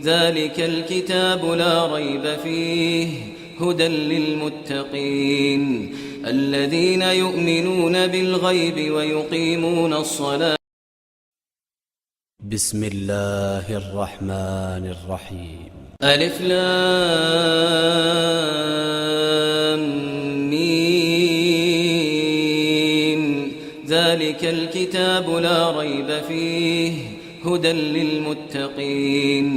ذلك الكتاب لا ريب فيه هدى للمتقين الذين يؤمنون بالغيب ويقيمون الصلاة. بسم الله الرحمن الرحيم. ألف لام ميم. ذلك الكتاب لا ريب فيه هدى للمتقين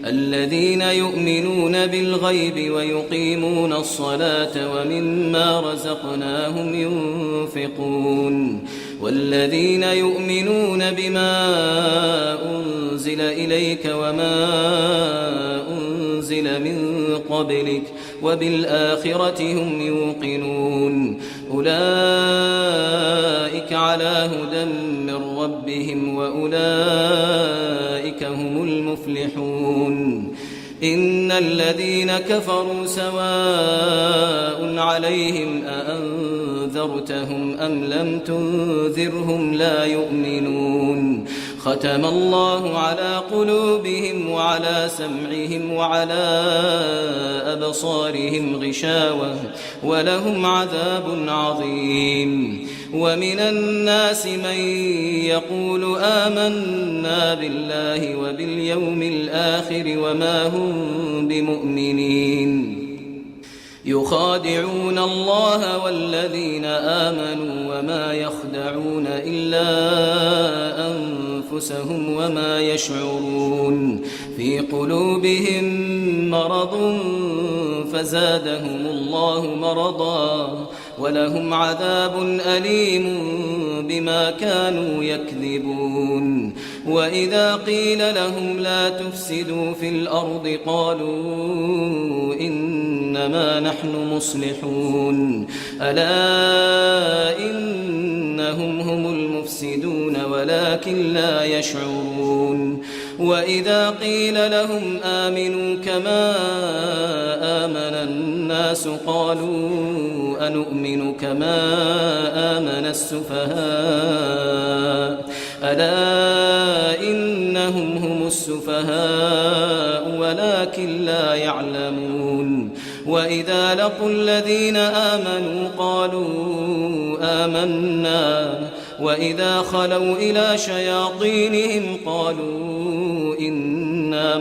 الذين يؤمنون بالغيب ويقيمون الصلاة ومما رزقناهم ينفقون والذين يؤمنون بما أنزل إليك وما أنزل من قبلك وبالآخرة هم يوقنون أولئك على هدى من ربهم وأولئك هم المفلحون. إن الذين كفروا سواء عليهم أأنذرتهم أم لم تنذرهم لا يؤمنون. ختم الله على قلوبهم وعلى سمعهم وعلى أبصارهم غشاوة ولهم عذاب عظيم. ومن الناس من يقول آمنا بالله وباليوم الآخر وما هم بمؤمنين يخادعون الله والذين آمنوا وما يخدعون إلا أنفسهم وما يشعرون. في قلوبهم مرض فزادهم الله مرضا ولهم عذاب أليم بما كانوا يكذبون. وإذا قيل لهم لا تفسدوا في الأرض قالوا إنما نحن مصلحون ألا إنهم هم المفسدون ولكن لا يشعرون. وإذا قيل لهم آمنوا كما آمن الناس قالوا أنؤمن كما آمن السفهاء ألا إنهم هم السفهاء ولكن لا يعلمون. وإذا لقوا الذين آمنوا قالوا آمنا وإذا خلوا إلى شياطينهم قالوا إنا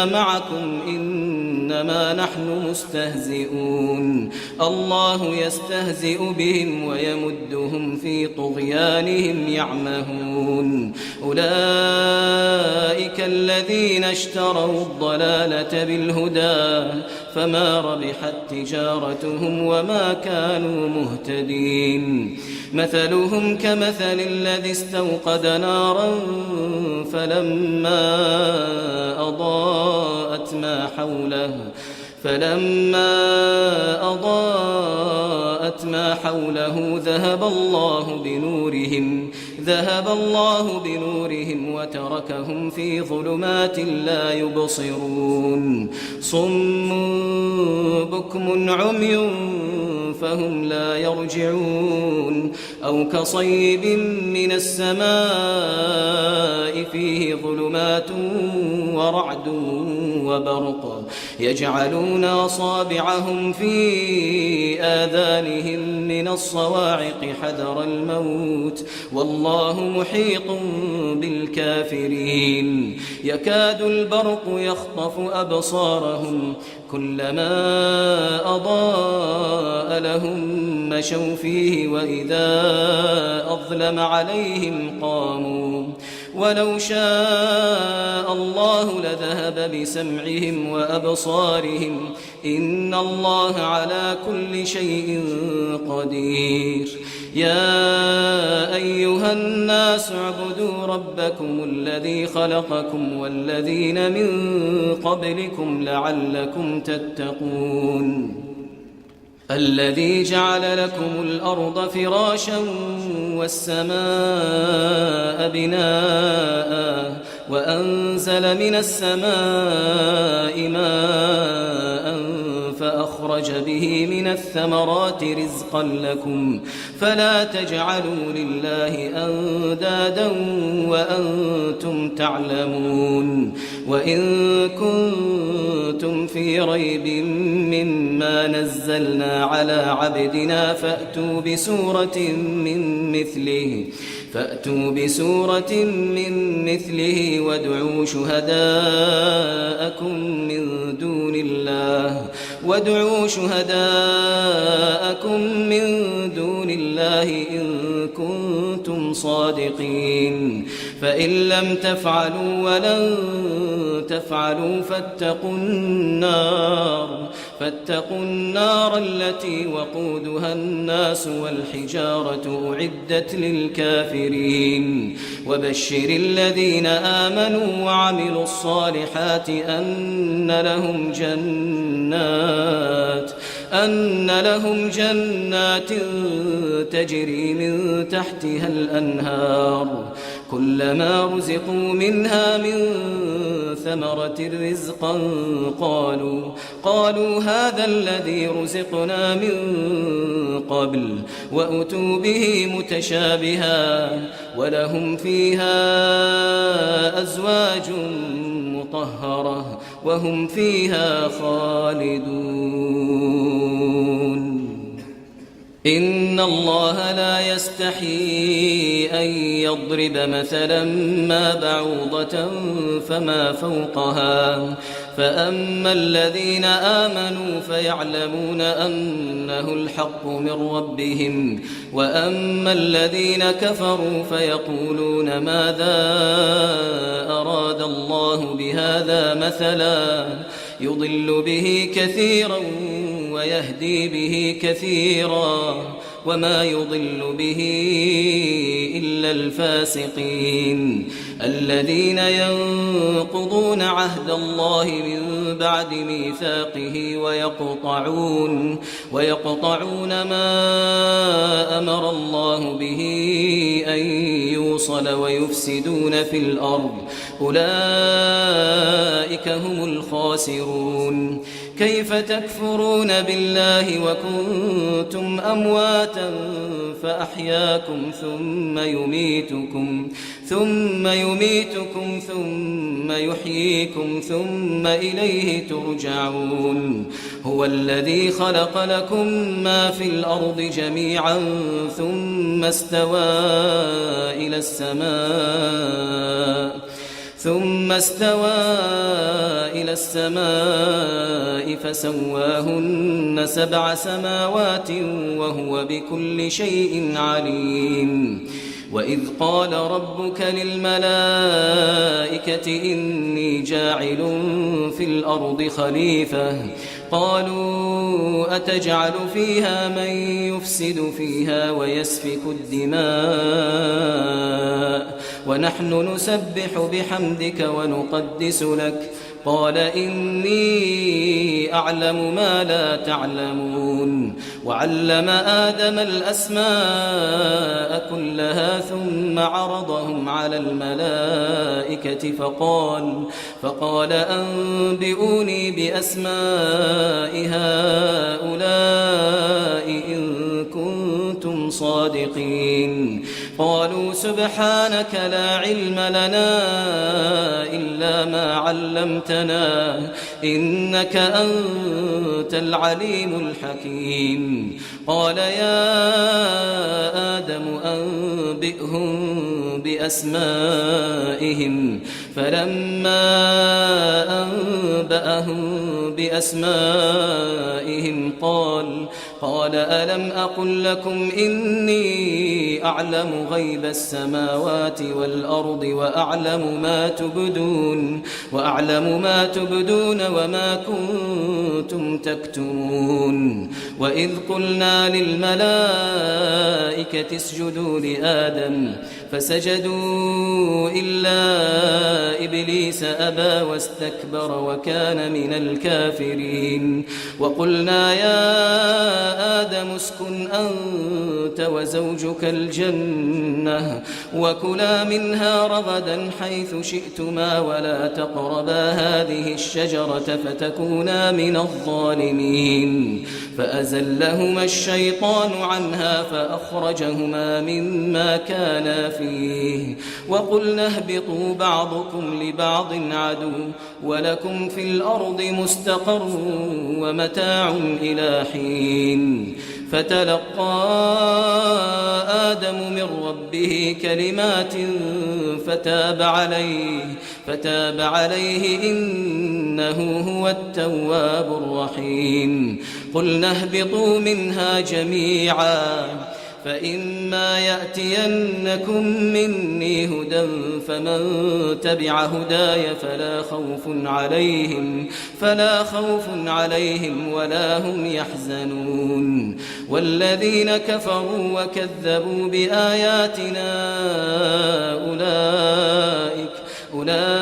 معكم إنما نحن مستهزئون. الله يستهزئ بهم ويمدهم في طغيانهم يعمهون. أولئك الذين اشتروا الضلالة بالهدى فما ربحت تجارتهم وما كانوا مهتدين. مثلهم كمثل الذي استوقد نارا فلما أضاءت ما حوله ذهب الله بنورهم وتركهم في ظلمات لا يبصرون. صم بكم عمي فهم لا يرجعون. أو كصيب من السماء فيه ظلمات ورعد وبرق يجعلون أصابعهم في آذانهم من الصواعق حذر الموت والله محيط بالكافرين. يكاد البرق يخطف أبصارهم كلما أضاء لهم مشوا فيه وإذا أظلم عليهم قاموا ولو شاء الله لذهب بسمعهم وأبصارهم إن الله على كل شيء قدير. يا أيها الناس اعبدوا ربكم الذي خلقكم والذين من قبلكم لعلكم تتقون. الذي جعل لكم الأرض فراشا والسماء بناء وأنزل من السماء ماء وأخرج به من الثمرات رزقا لكم فلا تجعلوا لله أندادا وأنتم تعلمون وإن كنتم في ريب مما نزلنا على عبدنا فأتوا بسورة من مثله وادعوا شهداءكم من دون الله إن كنتم صادقين فإن لم تفعلوا ولن تفعلوا فاتقوا النار التي وقودها الناس والحجارة أعدت للكافرين وبشر الذين آمنوا وعملوا الصالحات أن لهم جنات تجري من تحتها الأنهار كلما رزقوا منها من ثمرة رزقا قالوا هذا الذي رزقنا من قبل وأتوا به متشابها ولهم فيها أزواج مطهرة وهم فيها خالدون إن الله لا يستحيي أن يضرب مثلا ما بعوضة فما فوقها فأما الذين آمنوا فيعلمون أنه الحق من ربهم وأما الذين كفروا فيقولون ماذا أراد الله بهذا مثلا يضل به كثيرا ويهدي به كثيرا وما يضل به إلا الفاسقين الذين ينقضون عهد الله من بعد ميثاقه ويقطعون ما أمر الله به أن يوصل ويفسدون في الأرض أولئك هم الخاسرون كيف تكفرون بالله وكنتم أمواتا فأحياكم ثم يميتكم ثم يحييكم ثم إليه ترجعون هو الذي خلق لكم ما في الأرض جميعا ثم استوى إلى السماء فسواهن 7 سماوات وهو بكل شيء عليم وإذ قال ربك للملائكة إني جاعل في الأرض خليفة قالوا أتجعل فيها من يفسد فيها ويسفك الدماء ونحن نسبح بحمدك ونقدس لك قال إني أعلم ما لا تعلمون وعلم آدم الأسماء كلها ثم عرضهم على الملائكة فقال أنبئوني بأسماء هؤلاء إن كنتم صادقين قالوا سبحانك لا علم لنا إلا ما علمتنا إنك أنت العليم الحكيم قال يا آدم أنبئهم بأسمائهم فلما أنبأهم بأسمائهم قال ألم أقل لكم إني أعلم غيب السماوات والأرض وأعلم ما تبدون وما كنتم تكتمون وإذ قلنا للملائكة اسجدوا لآدم فسجدوا إلا إبليس أبى واستكبر وكان من الكافرين وقلنا يا آدم اسكن أنت وزوجك الجنة وكلا منها رغدا حيث شئتما ولا تقربا هذه الشجرة فتكونا من الظالمين فأزلهما الشيطان عنها فأخرجهما مما كانا فيه وقلنا اهبطوا بعضكم لبعض عدو ولكم في الأرض مستقر ومتاع إلى حين فتلقى آدم من ربه كلمات فتاب عليه إنه هو التواب الرحيم قلنا اهبطوا منها جميعا فإما يأتينكم مني هدى فمن تبع هداي فلا خوف عليهم ولا هم يحزنون والذين كفروا وكذبوا بآياتنا أولئك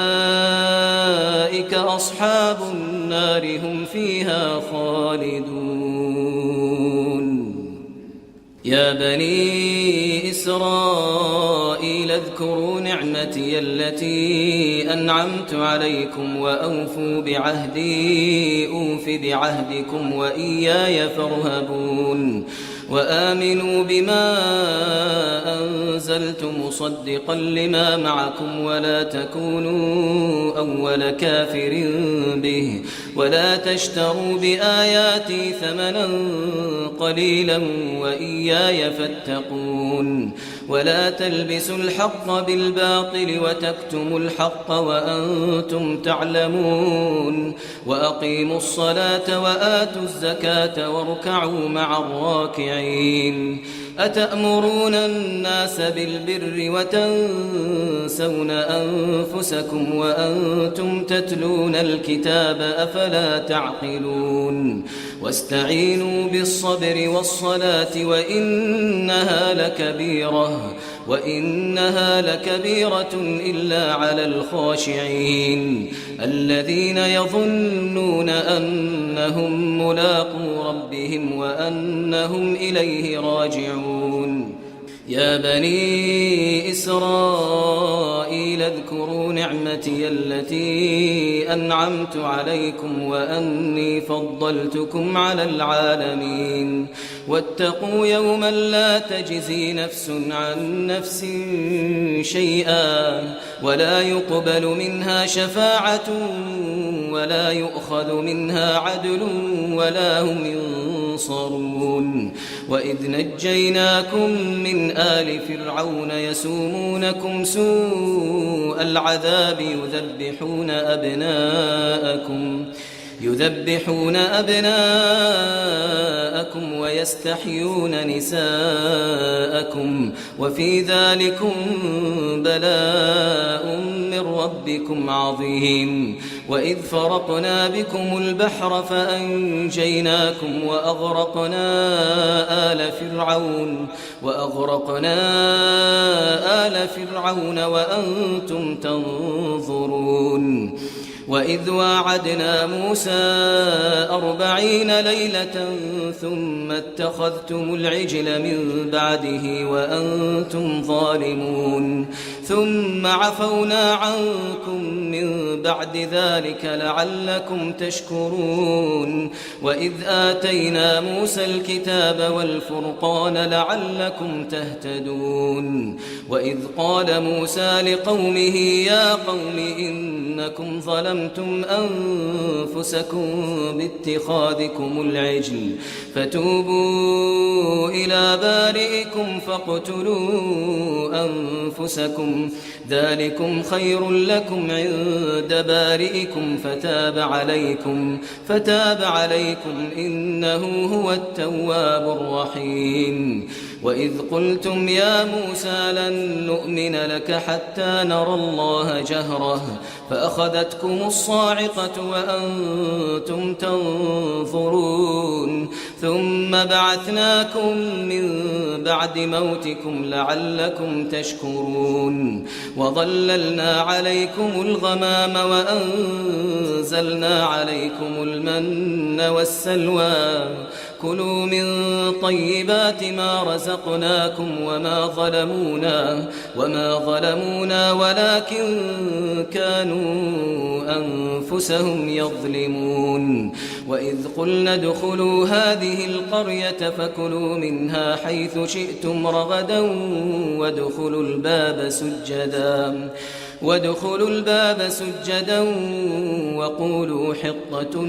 أصحاب النار هم فيها خالدون يا بني إسرائيل اذكروا نعمتي التي أنعمت عليكم وأوفوا بعهدي أوف بعهدكم وإياي فارهبون وآمنوا بما أنزلت مصدقا لما معكم ولا تكونوا أول كافر به ولا تشتروا بآياتي ثمنا قليلا وإياي فاتقون ولا تلبسوا الحق بالباطل وتكتموا الحق وأنتم تعلمون وأقيموا الصلاة وآتوا الزكاة واركعوا مع الراكعين أتأمرون الناس بالبر وتنسون أنفسكم وأنتم تتلون الكتاب أفلا تعقلون واستعينوا بالصبر والصلاة وإنها لكبيرة إلا على الخاشعين الذين يظنون أنهم ملاقو ربهم وأنهم إليه راجعون يا بني إسرائيل اذكروا نعمتي التي أنعمت عليكم وأني فضلتكم على العالمين واتقوا يوما لا تجزي نفس عن نفس شيئا ولا يقبل منها شفاعة ولا يؤخذ منها عدل ولا هم ينصرون وإذ نجيناكم من آل فرعون يسومونكم سوء العذاب يذبحون أبناءكم ويستحيون نساءكم وفي ذلكم بلاء من ربكم عظيم وإذ فرقنا بكم البحر فأنجيناكم وأغرقنا آل فرعون وأنتم تنظرون وإذ واعدنا موسى 40 ليلة ثم اتخذتم العجل من بعده وأنتم ظالمون ثم عفونا عنكم من بعد ذلك لعلكم تشكرون وإذ آتينا موسى الكتاب والفرقان لعلكم تهتدون وإذ قال موسى لقومه يا قوم إنكم ظلمتم أنفسكم باتخاذكم العجل فتوبوا إلى بارئكم فاقتلوا أنفسكم ذلكم خير لكم عند بارئكم فتاب عليكم إنه هو التواب الرحيم وإذ قلتم يا موسى لن نؤمن لك حتى نرى الله جهرة فأخذتكم الصاعقة وأنتم تنظرون ثم بعثناكم من بعد موتكم لعلكم تشكرون وظللنا عليكم الغمام وأنزلنا عليكم المن والسلوى كلوا من طيبات ما رزقناكم وما ظلمونا ولكن كانوا أنفسهم يظلمون وإذ قلنا ادخلوا هذه القرية فكلوا منها حيث شئتم رغدا وادخلوا الباب سجدا وقولوا حطة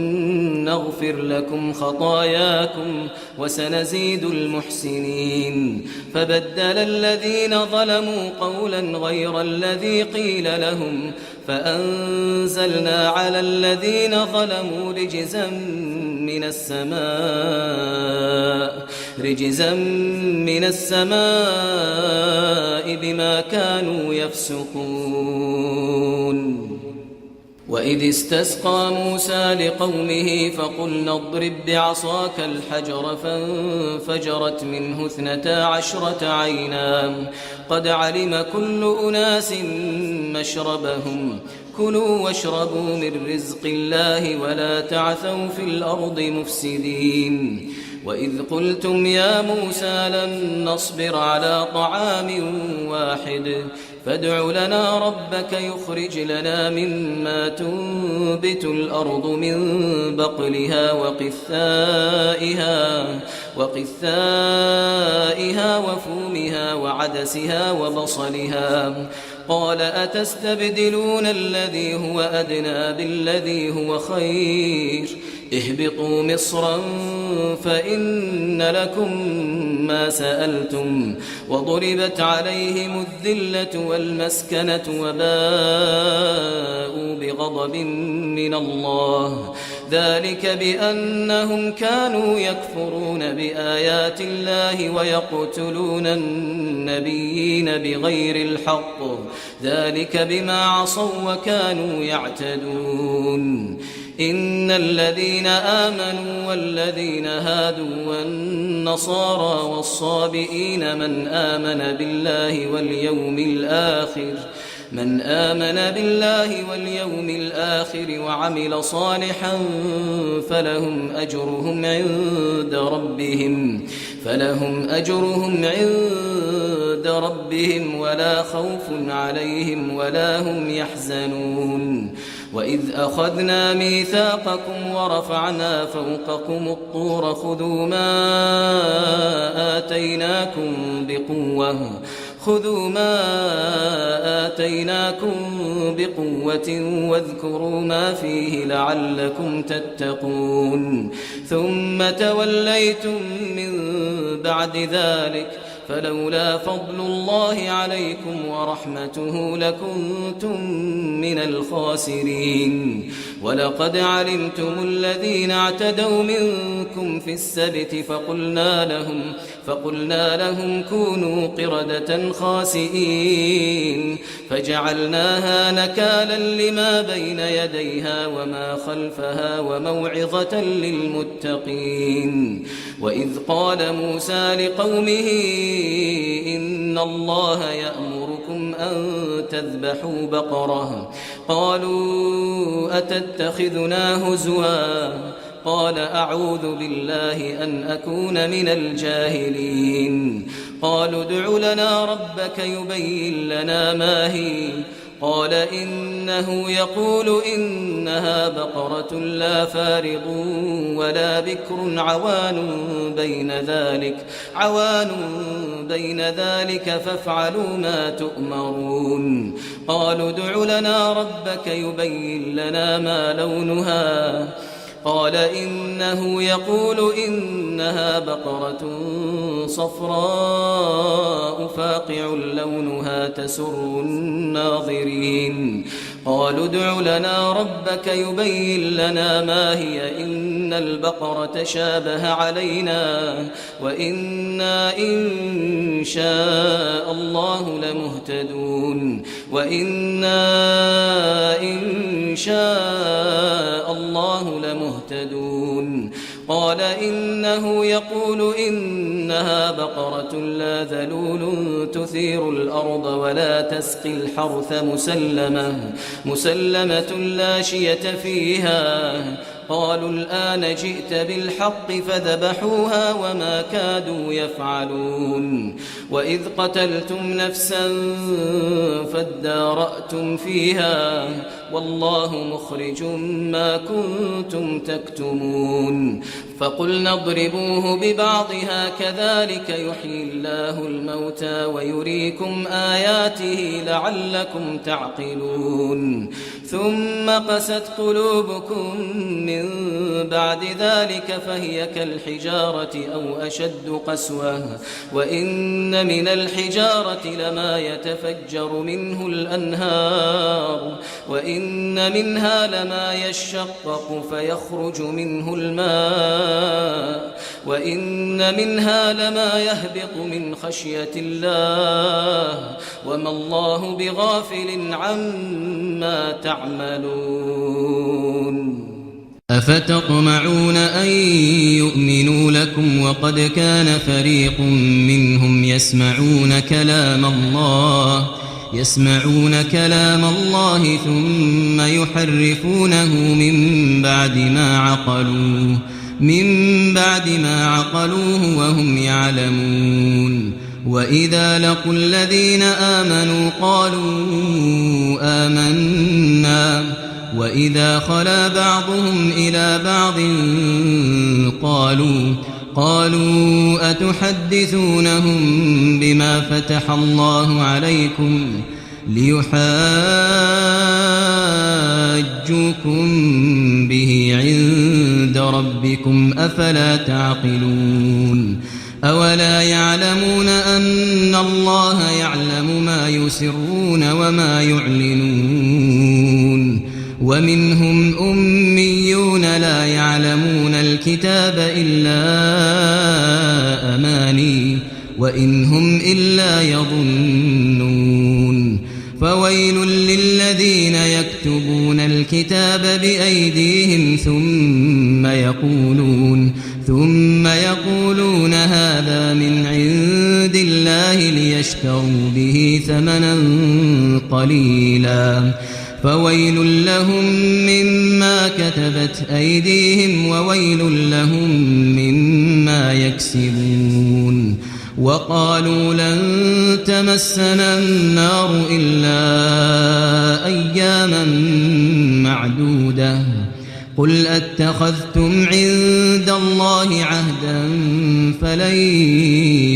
نغفر لكم خطاياكم وسنزيد المحسنين فبدل الذين ظلموا قولا غير الذي قيل لهم فأنزلنا على الذين ظلموا رجزا من السماء بما كانوا يفسقون وإذ استسقى موسى لقومه فقلنا اضرب بعصاك الحجر فانفجرت منه 12 عينا قد علم كل أناس مشربهم كلوا واشربوا من رزق الله ولا تعثوا في الأرض مفسدين وإذ قلتم يا موسى لن نصبر على طعام واحد فادع لنا ربك يخرج لنا مما تنبت الأرض من بقلها وقثائها وفومها وعدسها وبصلها قال أتستبدلون الذي هو أدنى بالذي هو خير اهبطوا مصرا فإن لكم ما سألتم وضربت عليهم الذلة والمسكنة وباءوا بغضب من الله ذلك بأنهم كانوا يكفرون بآيات الله ويقتلون النبيين بغير الحق ذلك بما عصوا وكانوا يعتدون إن الذين آمنوا والذين هادوا والنصارى والصابئين من آمن بالله واليوم الآخر وعمل صالحا فلهم أجرهم عند ربهم ولا خوف عليهم ولا هم يحزنون وإذ أخذنا ميثاقكم ورفعنا فوقكم الطور خذوا ما آتيناكم بقوة واذكروا ما فيه لعلكم تتقون ثم توليتم من بعد ذلك فلولا فضل الله عليكم ورحمته لكنتم من الخاسرين ولقد علمتم الذين اعتدوا منكم في السبت فقلنا لهم كونوا قردة خاسئين فجعلناها نكالا لما بين يديها وما خلفها وموعظة للمتقين وإذ قال موسى لقومه إن الله يأمركم أن تذبحوا بقرة قالوا أتتخذنا هزوا قال أعوذ بالله أن أكون من الجاهلين قالوا ادع لنا ربك يبين لنا ما هي قال إنه يقول إنها بقرة لا فارض ولا بكر عوان بين ذلك فافعلوا ما تؤمرون قالوا ادع لنا ربك يبين لنا ما لونها قال إنه يقول إنها بقرة صفراء فاقع لونها تسر الناظرين قالوا ادع لنا ربك يبين لنا ما هي إن البقرة شابه علينا وإنا إن شاء الله لمهتدون قال إنه يقول إنها بقرة لا ذلول تثير الأرض ولا تسقي الحرث مسلمة لا شية فيها. قالوا الآن جئت بالحق فذبحوها وما كادوا يفعلون. وإذ قتلتم نفسا فادارأتم فيها والله مخرج ما كنتم تكتمون. فقلنا اضربوه ببعضها كذلك يحيي الله الموتى ويريكم آياته لعلكم تعقلون. ثم قست قلوبكم من بعد ذلك فهي كالحجارة أو أشد قسوة وإن من الحجارة لما يتفجر منه الأنهار وإن منها لما يشقق فيخرج منه الماء وإن منها لما يهبط من خشية الله وما الله بغافل عما تعملون. أفتطمعون أن يؤمنوا لكم وقد كان فريق منهم يسمعون كلام الله ثم يحرفونه من بعد ما عقلوه وهم يعلمون. وإذا لقوا الذين آمنوا قالوا آمنا وإذا خلا بعضهم إلى بعض قالوا أتحدثونهم بما فتح الله عليكم ليحاجوكم به عند ربكم أفلا تعقلون. أولا يعلمون أن الله يعلم ما يسرون وما يعلنون. ومنهم أميون لا يعلمون الكتاب إلا أماني وإن هم إلا يظنون. فويل للذين يكتبون الكتاب بأيديهم ثم يقولون هذا من عند الله ليشتروا به ثمنا قليلا فويل لهم مما كتبت أيديهم وويل لهم مما يكسبون. وقالوا لن تمسنا النار إلا أياما معدودة قل أتخذتم عند الله عهدا فلن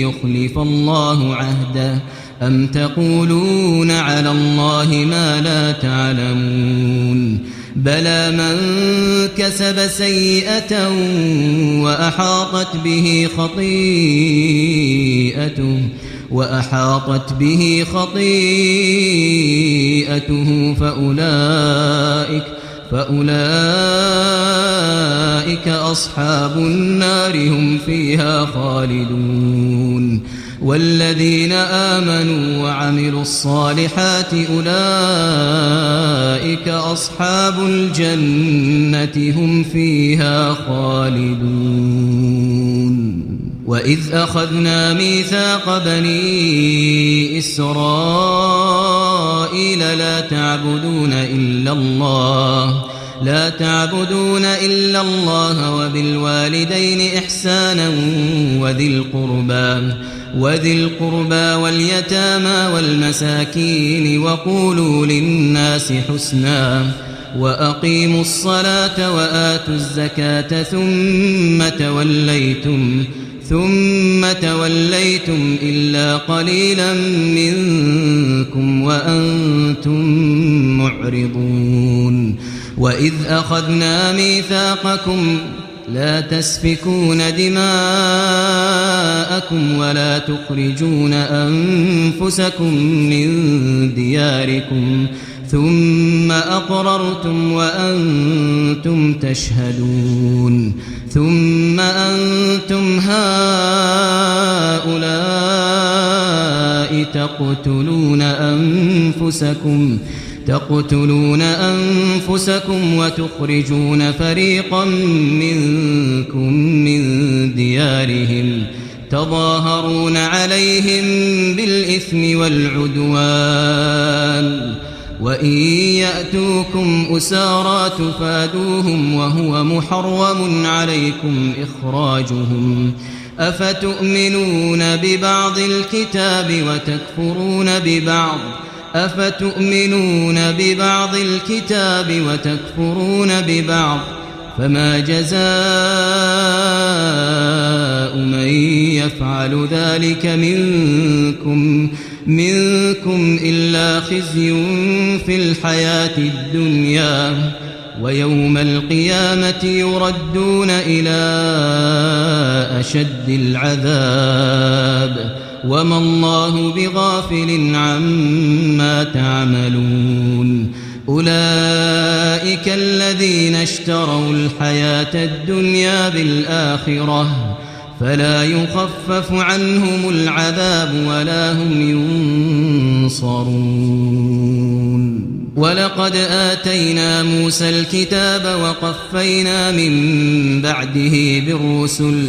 يخلف الله عهده أم تقولون على الله ما لا تعلمون. بلى من كسب سيئة وأحاطت به خطيئته فأولئك أصحاب النار هم فيها خالدون. والذين آمنوا وعملوا الصالحات أولئك أصحاب الجنة هم فيها خالدون. وإذ أخذنا ميثاق بني إسرائيل لا تعبدون إلا الله وبالوالدين إحسانا وذي القربى واليتامى والمساكين وقولوا للناس حسنا وأقيموا الصلاة وآتوا الزكاة ثم توليتم إلا قليلا منكم وأنتم معرضون. وإذ أخذنا ميثاقكم لا تسفكون دماءكم ولا تخرجون أنفسكم من دياركم ثم أقررتم وأنتم تشهدون. ثم أنتم هؤلاء تقتلون أنفسكم تقتلون أنفسكم وتخرجون فريقا منكم من ديارهم تظاهرون عليهم بالإثم والعدوان وإن يأتوكم أسارى تفادوهم وهو محرم عليكم إخراجهم أفتؤمنون ببعض الكتاب وتكفرون ببعض فما جزاء من يفعل ذلك منكم إلا خزي في الحياة الدنيا ويوم القيامة يردون إلى أشد العذاب وما الله بغافل عما تعملون أولئك الذين اشتروا الحياة الدنيا بالآخرة فلا يخفف عنهم العذاب ولا هم ينصرون ولقد آتينا موسى الكتاب وقفينا من بعده بالرسل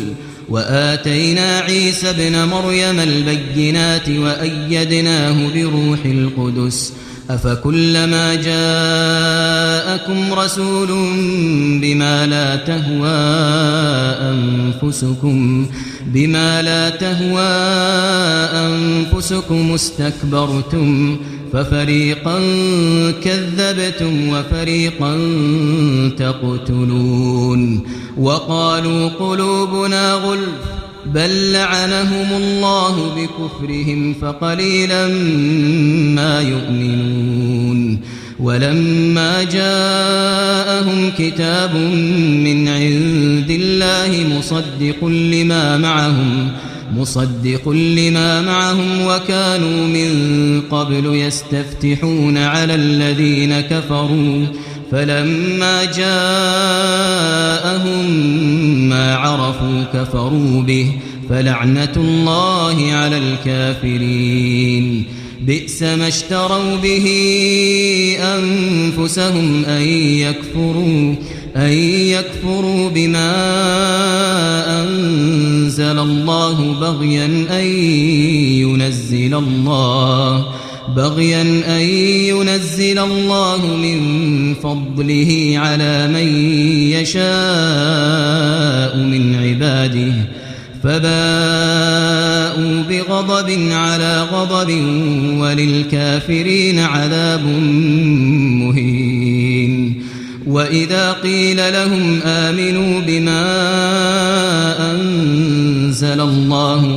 وآتينا عيسى ابن مريم البينات وأيدناه بروح القدس أفكلما جاءكم رسول بما لا تهوى أنفسكم استكبرتم ففريقا كذبتم وفريقا تقتلون وقالوا قلوبنا غلف بل لعنهم الله بكفرهم فقليلا ما يؤمنون ولما جاءهم كتاب من عند الله مصدق لما معهم وكانوا من قبل يستفتحون على الذين كفروا فلما جاءهم ما عرفوا كفروا به فلعنة الله على الكافرين بئس ما اشتروا به أنفسهم أن يكفروا بما أنزل الله بغيا أن ينزل الله من فضله على من يشاء من عباده فباءوا بغضب على غضب وللكافرين عذاب مهين وإذا قيل لهم آمنوا بما أنزل الله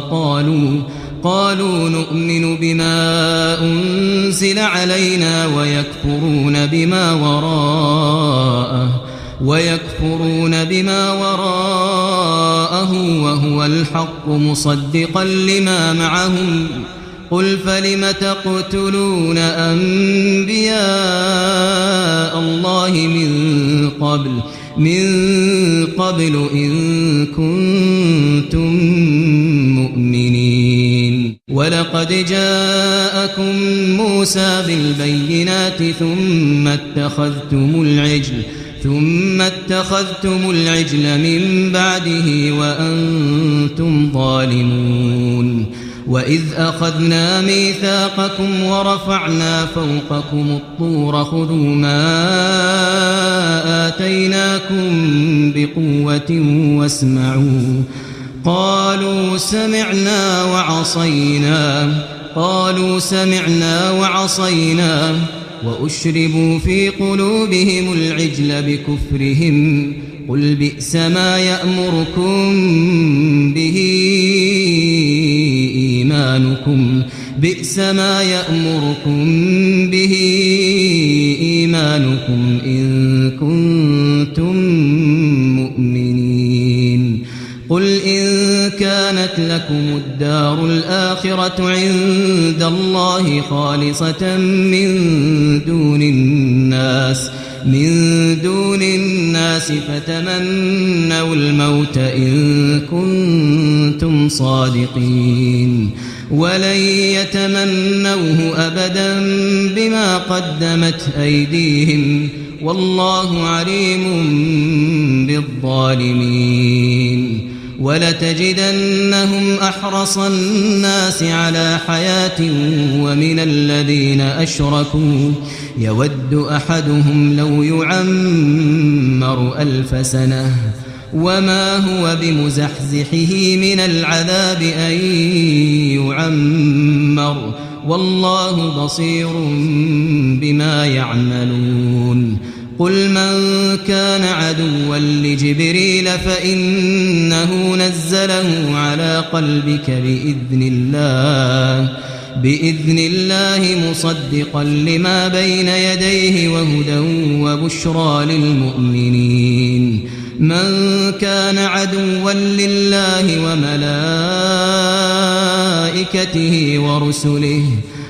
قالوا نؤمن بما أنزل علينا ويكفرون بما وراءه وهو الحق مصدقا لما معهم قل فلم تقتلون أنبياء الله من قبل إن كنتم مؤمنين ولقد جاءكم موسى بالبينات ثم اتخذتم العجل من بعده وأنتم ظالمون وإذ أخذنا ميثاقكم ورفعنا فوقكم الطور خذوا ما آتيناكم بقوة واسمعوا قالوا سمعنا وعصينا وأشربوا في قلوبهم العجل بكفرهم قل بئس ما يأمركم به إيمانكم إن كنتم مؤمنين قل إن كانت لكم الدار الآخرة عند الله خالصة من دون الناس من دون الناس فتمنوا الموت إن كنتم صادقين ولن يتمنوه أبدا بما قدمت أيديهم والله عليم بالظالمين ولتجدنهم أحرص الناس على حياة ومن الذين أشركوا يود أحدهم لو يعمر 1000 سنة وما هو بمزحزحه من العذاب أن يعمر والله بصير بما يعملون قل من كان عدوا لجبريل فإنه نزله على قلبك بإذن الله مصدقا لما بين يديه وهدى وبشرى للمؤمنين من كان عدوا لله وملائكته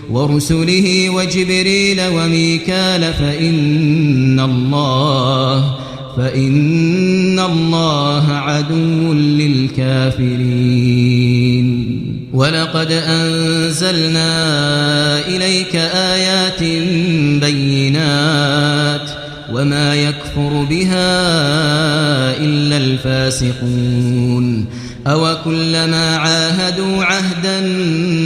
ورسله وجبريل وميكال فإن الله عدو للكافرين ولقد أنزلنا إليك آيات بينات وما يكفر بها إلا الفاسقون أوكلما عاهدوا عهدا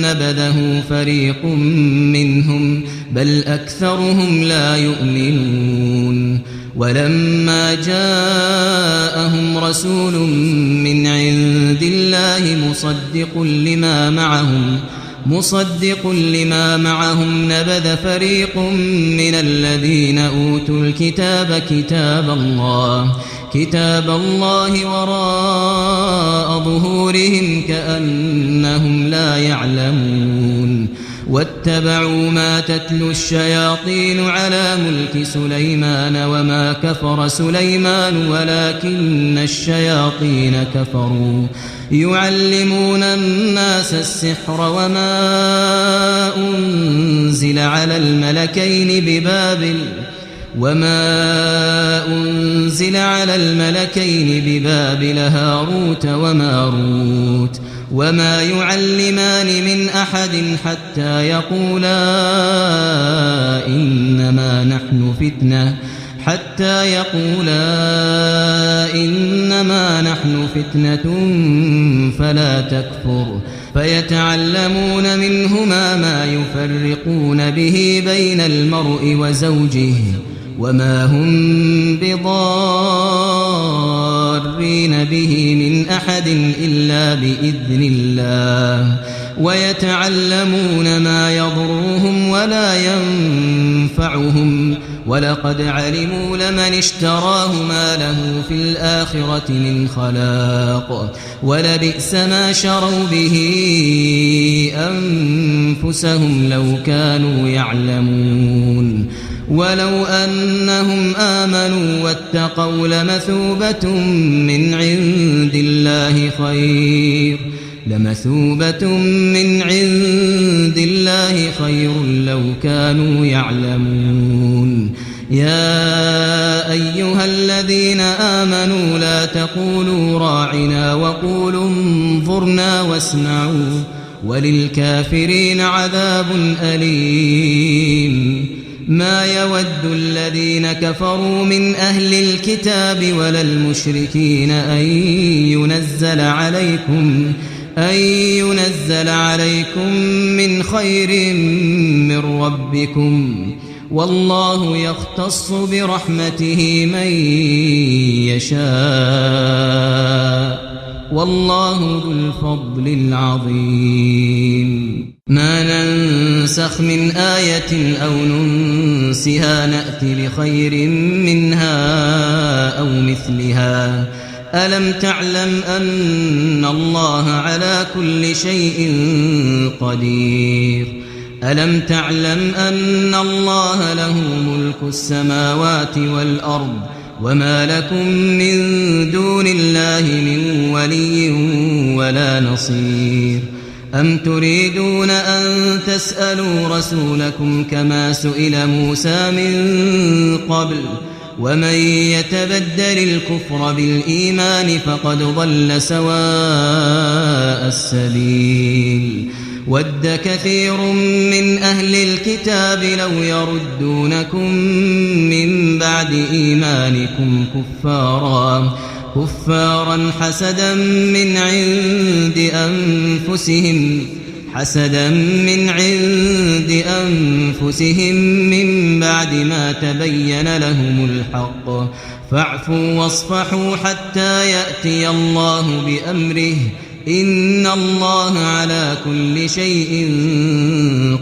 نبذه فريق منهم بل أكثرهم لا يؤمنون ولما جاءهم رسول من عند الله مصدق لما معهم نبذ فريق من الذين أوتوا الكتاب كتاب الله وراء ظهورهم كأنهم لا يعلمون واتبعوا ما تتلو الشياطين على ملك سليمان وما كفر سليمان ولكن الشياطين كفروا يعلمون الناس السحر وما أنزل على الملكين ببابل هاروت وماروت وما يعلمان من أحد حتى يقولا إنما نحن فتنة فلا تكفر فيتعلمون منهما ما يفرقون به بين المرء وزوجه وما هم بضارين به من أحد إلا بإذن الله ويتعلمون ما يضرهم ولا ينفعهم ولقد علموا لمن اشتراه ما له في الآخرة من خلاق ولبئس ما شروا به أنفسهم لو كانوا يعلمون ولو أنهم آمنوا واتقوا لمثوبة من عند الله خير لو كانوا يعلمون يا أيها الذين آمنوا لا تقولوا راعنا وقولوا انظرنا واسمعوا وللكافرين عذاب أليم ما يود الذين كفروا من أهل الكتاب ولا المشركين أن ينزل عليكم من خير من ربكم والله يختص برحمته من يشاء والله ذو الفضل العظيم ما ننسخ من آية أو ننسها نأتي بخير منها أو مثلها ألم تعلم أن الله على كل شيء قدير ألم تعلم أن الله له ملك السماوات والأرض وما لكم من دون الله من ولي ولا نصير أم تريدون أن تسألوا رسولكم كما سئل موسى من قبل ومن يتبدل الكفر بالإيمان فقد ضل سواء السبيل ود كثير من أهل الكتاب لو يردونكم من بعد إيمانكم كفارا حسدا من عند أنفسهم من بعد ما تبين لهم الحق فاعفوا واصفحوا حتى يأتي الله بأمره إن الله على كل شيء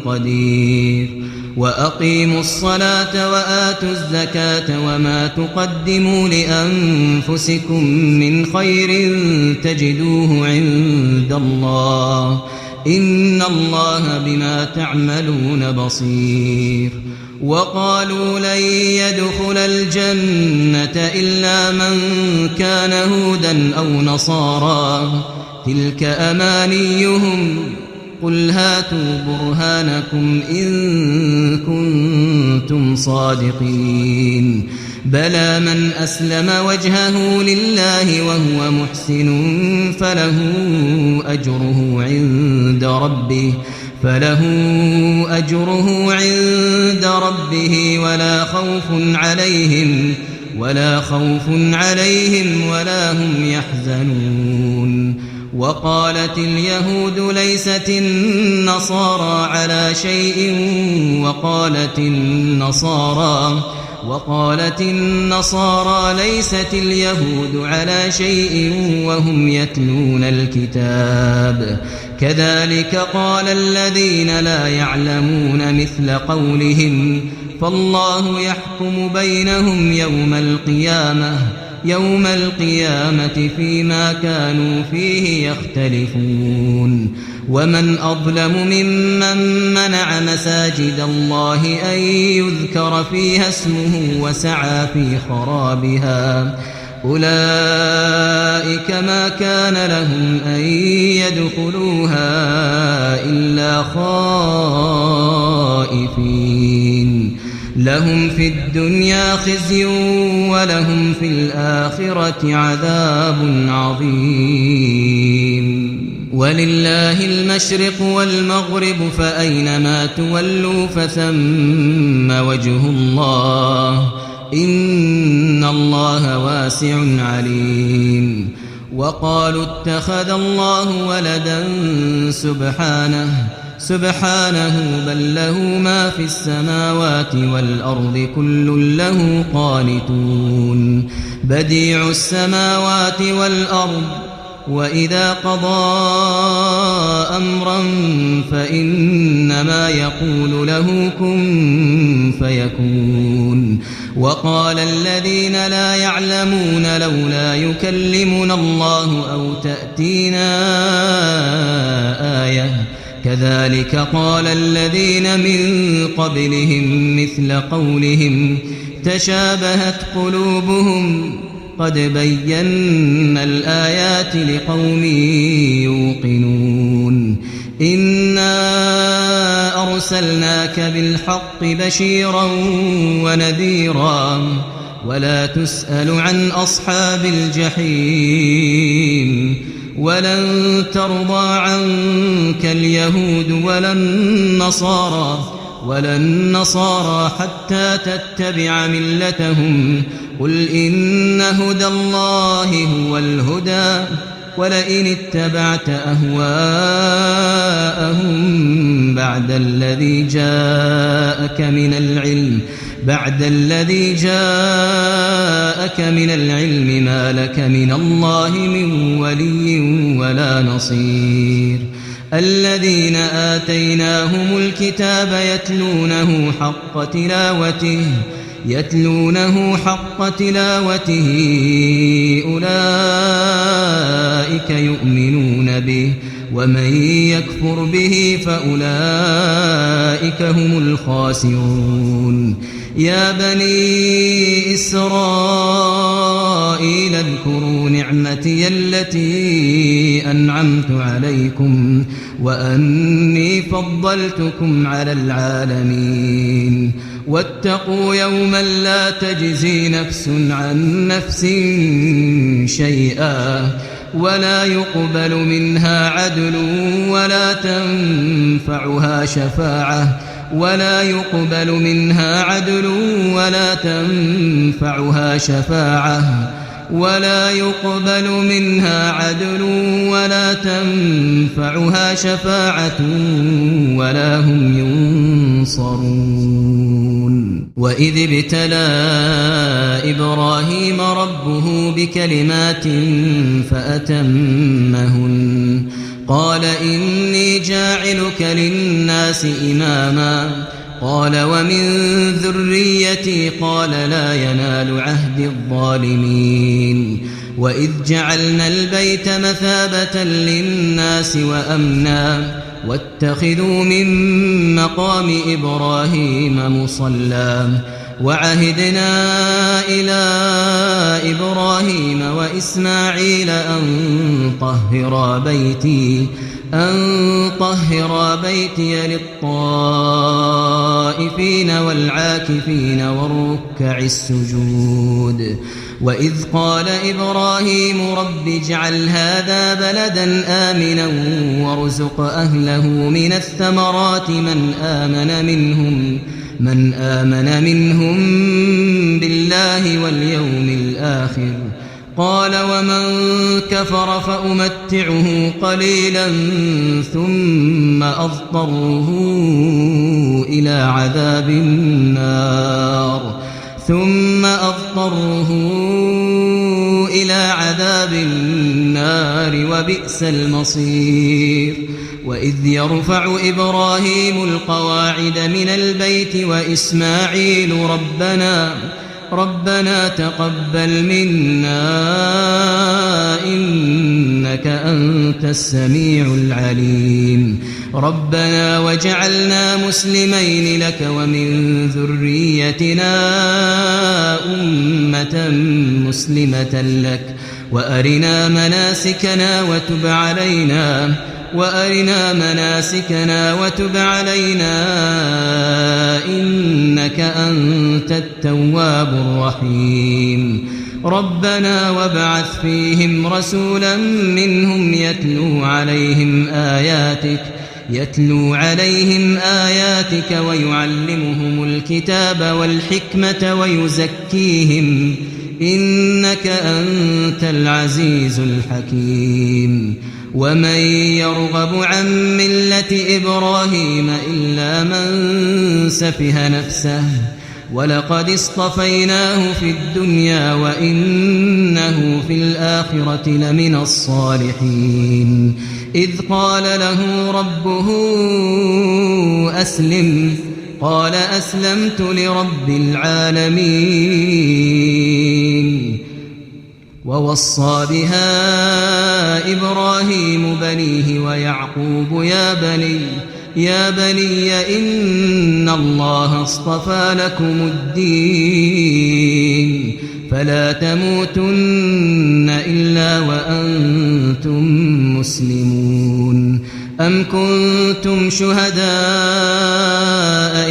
قدير وأقيموا الصلاة وآتوا الزكاة وما تقدموا لأنفسكم من خير تجدوه عند الله إن الله بما تعملون بصير وقالوا لن يدخل الجنة إلا من كان هودا أو نصارى تلك أمانيهم قل هاتوا برهانكم إن كنتم صادقين بلى من أسلم وجهه لله وهو محسن فله أجره عند ربه ولا خوف عليهم ولا هم يحزنون وقالت اليهود ليست النصارى على شيء وقالت النصارى ليست اليهود على شيء وهم يتلون الكتاب كذلك قال الذين لا يعلمون مثل قولهم فالله يحكم بينهم يوم القيامة فيما كانوا فيه يختلفون ومن أظلم ممن منع مساجد الله أن يذكر فيها اسمه وسعى في خرابها أولئك ما كان لهم أن يدخلوها إلا خائفين لهم في الدنيا خزي ولهم في الآخرة عذاب عظيم ولله المشرق والمغرب فأينما تولوا فثم وجه الله إن الله واسع عليم وقالوا اتخذ الله ولدا سبحانه بل له ما في السماوات والأرض كل له قانتون بديع السماوات والأرض وإذا قضى أمرا فإنما يقول له كن فيكون وقال الذين لا يعلمون لولا يكلمنا الله أو تأتينا آية كذلك قال الذين من قبلهم مثل قولهم تشابهت قلوبهم قد بينا الآيات لقوم يوقنون إنا أرسلناك بالحق بشيرا ونذيرا ولا تسأل عن أصحاب الجحيم ولن ترضى عنك اليهود ولا النصارى حتى تتبع ملتهم قل إن هدى الله هو الهدى ولئن اتبعت أهواءهم بعد الذي جاءك من العلم ما لك من الله من ولي ولا نصير الذين آتيناهم الكتاب يتلونه حق تلاوته أولئك يؤمنون به ومن يكفر به فأولئك هم الخاسرون يا بني إسرائيل اذكروا نعمتي التي أنعمت عليكم وأني فضلتكم على العالمين واتقوا يوما لا تجزي نفس عن نفس شيئا ولا يقبل منها عدل ولا تنفعها شفاعة ولا هم ينصرون وإذ ابتلى إبراهيم ربه بكلمات فأتمهن قال إني جاعلك للناس إماما قال ومن ذريتي قال لا ينال عهد الظالمين وإذ جعلنا البيت مثابة للناس وأمنا واتخذوا من مقام إبراهيم مصلى وعهدنا إلى إبراهيم وإسماعيل أن طهرا بيتي للطائفين والعاكفين والركع السجود وإذ قال إبراهيم رب اجعل هذا بلدا آمنا وارزق أهله من الثمرات من آمن منهم بالله واليوم الآخر قال ومن كفر فأمتعه قليلا ثم أضطره إلى عذاب النار وبئس المصير وإذ يرفع إبراهيم القواعد من البيت وإسماعيل ربنا تقبل منا إنك أنت السميع العليم ربنا وجعلنا مسلمين لك ومن ذريتنا أمة مسلمة لك وأرنا مناسكنا وتب علينا إنك أنت التواب الرحيم ربنا وابعث فيهم رسولا منهم يتلو عليهم آياتك ويعلمهم الكتاب والحكمة ويزكيهم إنك أنت العزيز الحكيم ومن يرغب عن ملة إبراهيم إلا من سفه نفسه ولقد اصطفيناه في الدنيا وإنه في الآخرة لمن الصالحين إذ قال له ربه أسلم قال أسلمت لرب العالمين ووصى بها إبراهيم بنيه ويعقوب يا بني إن الله اصطفى لكم الدين فلا تموتن إلا وأنتم مسلمون أم كنتم شهداء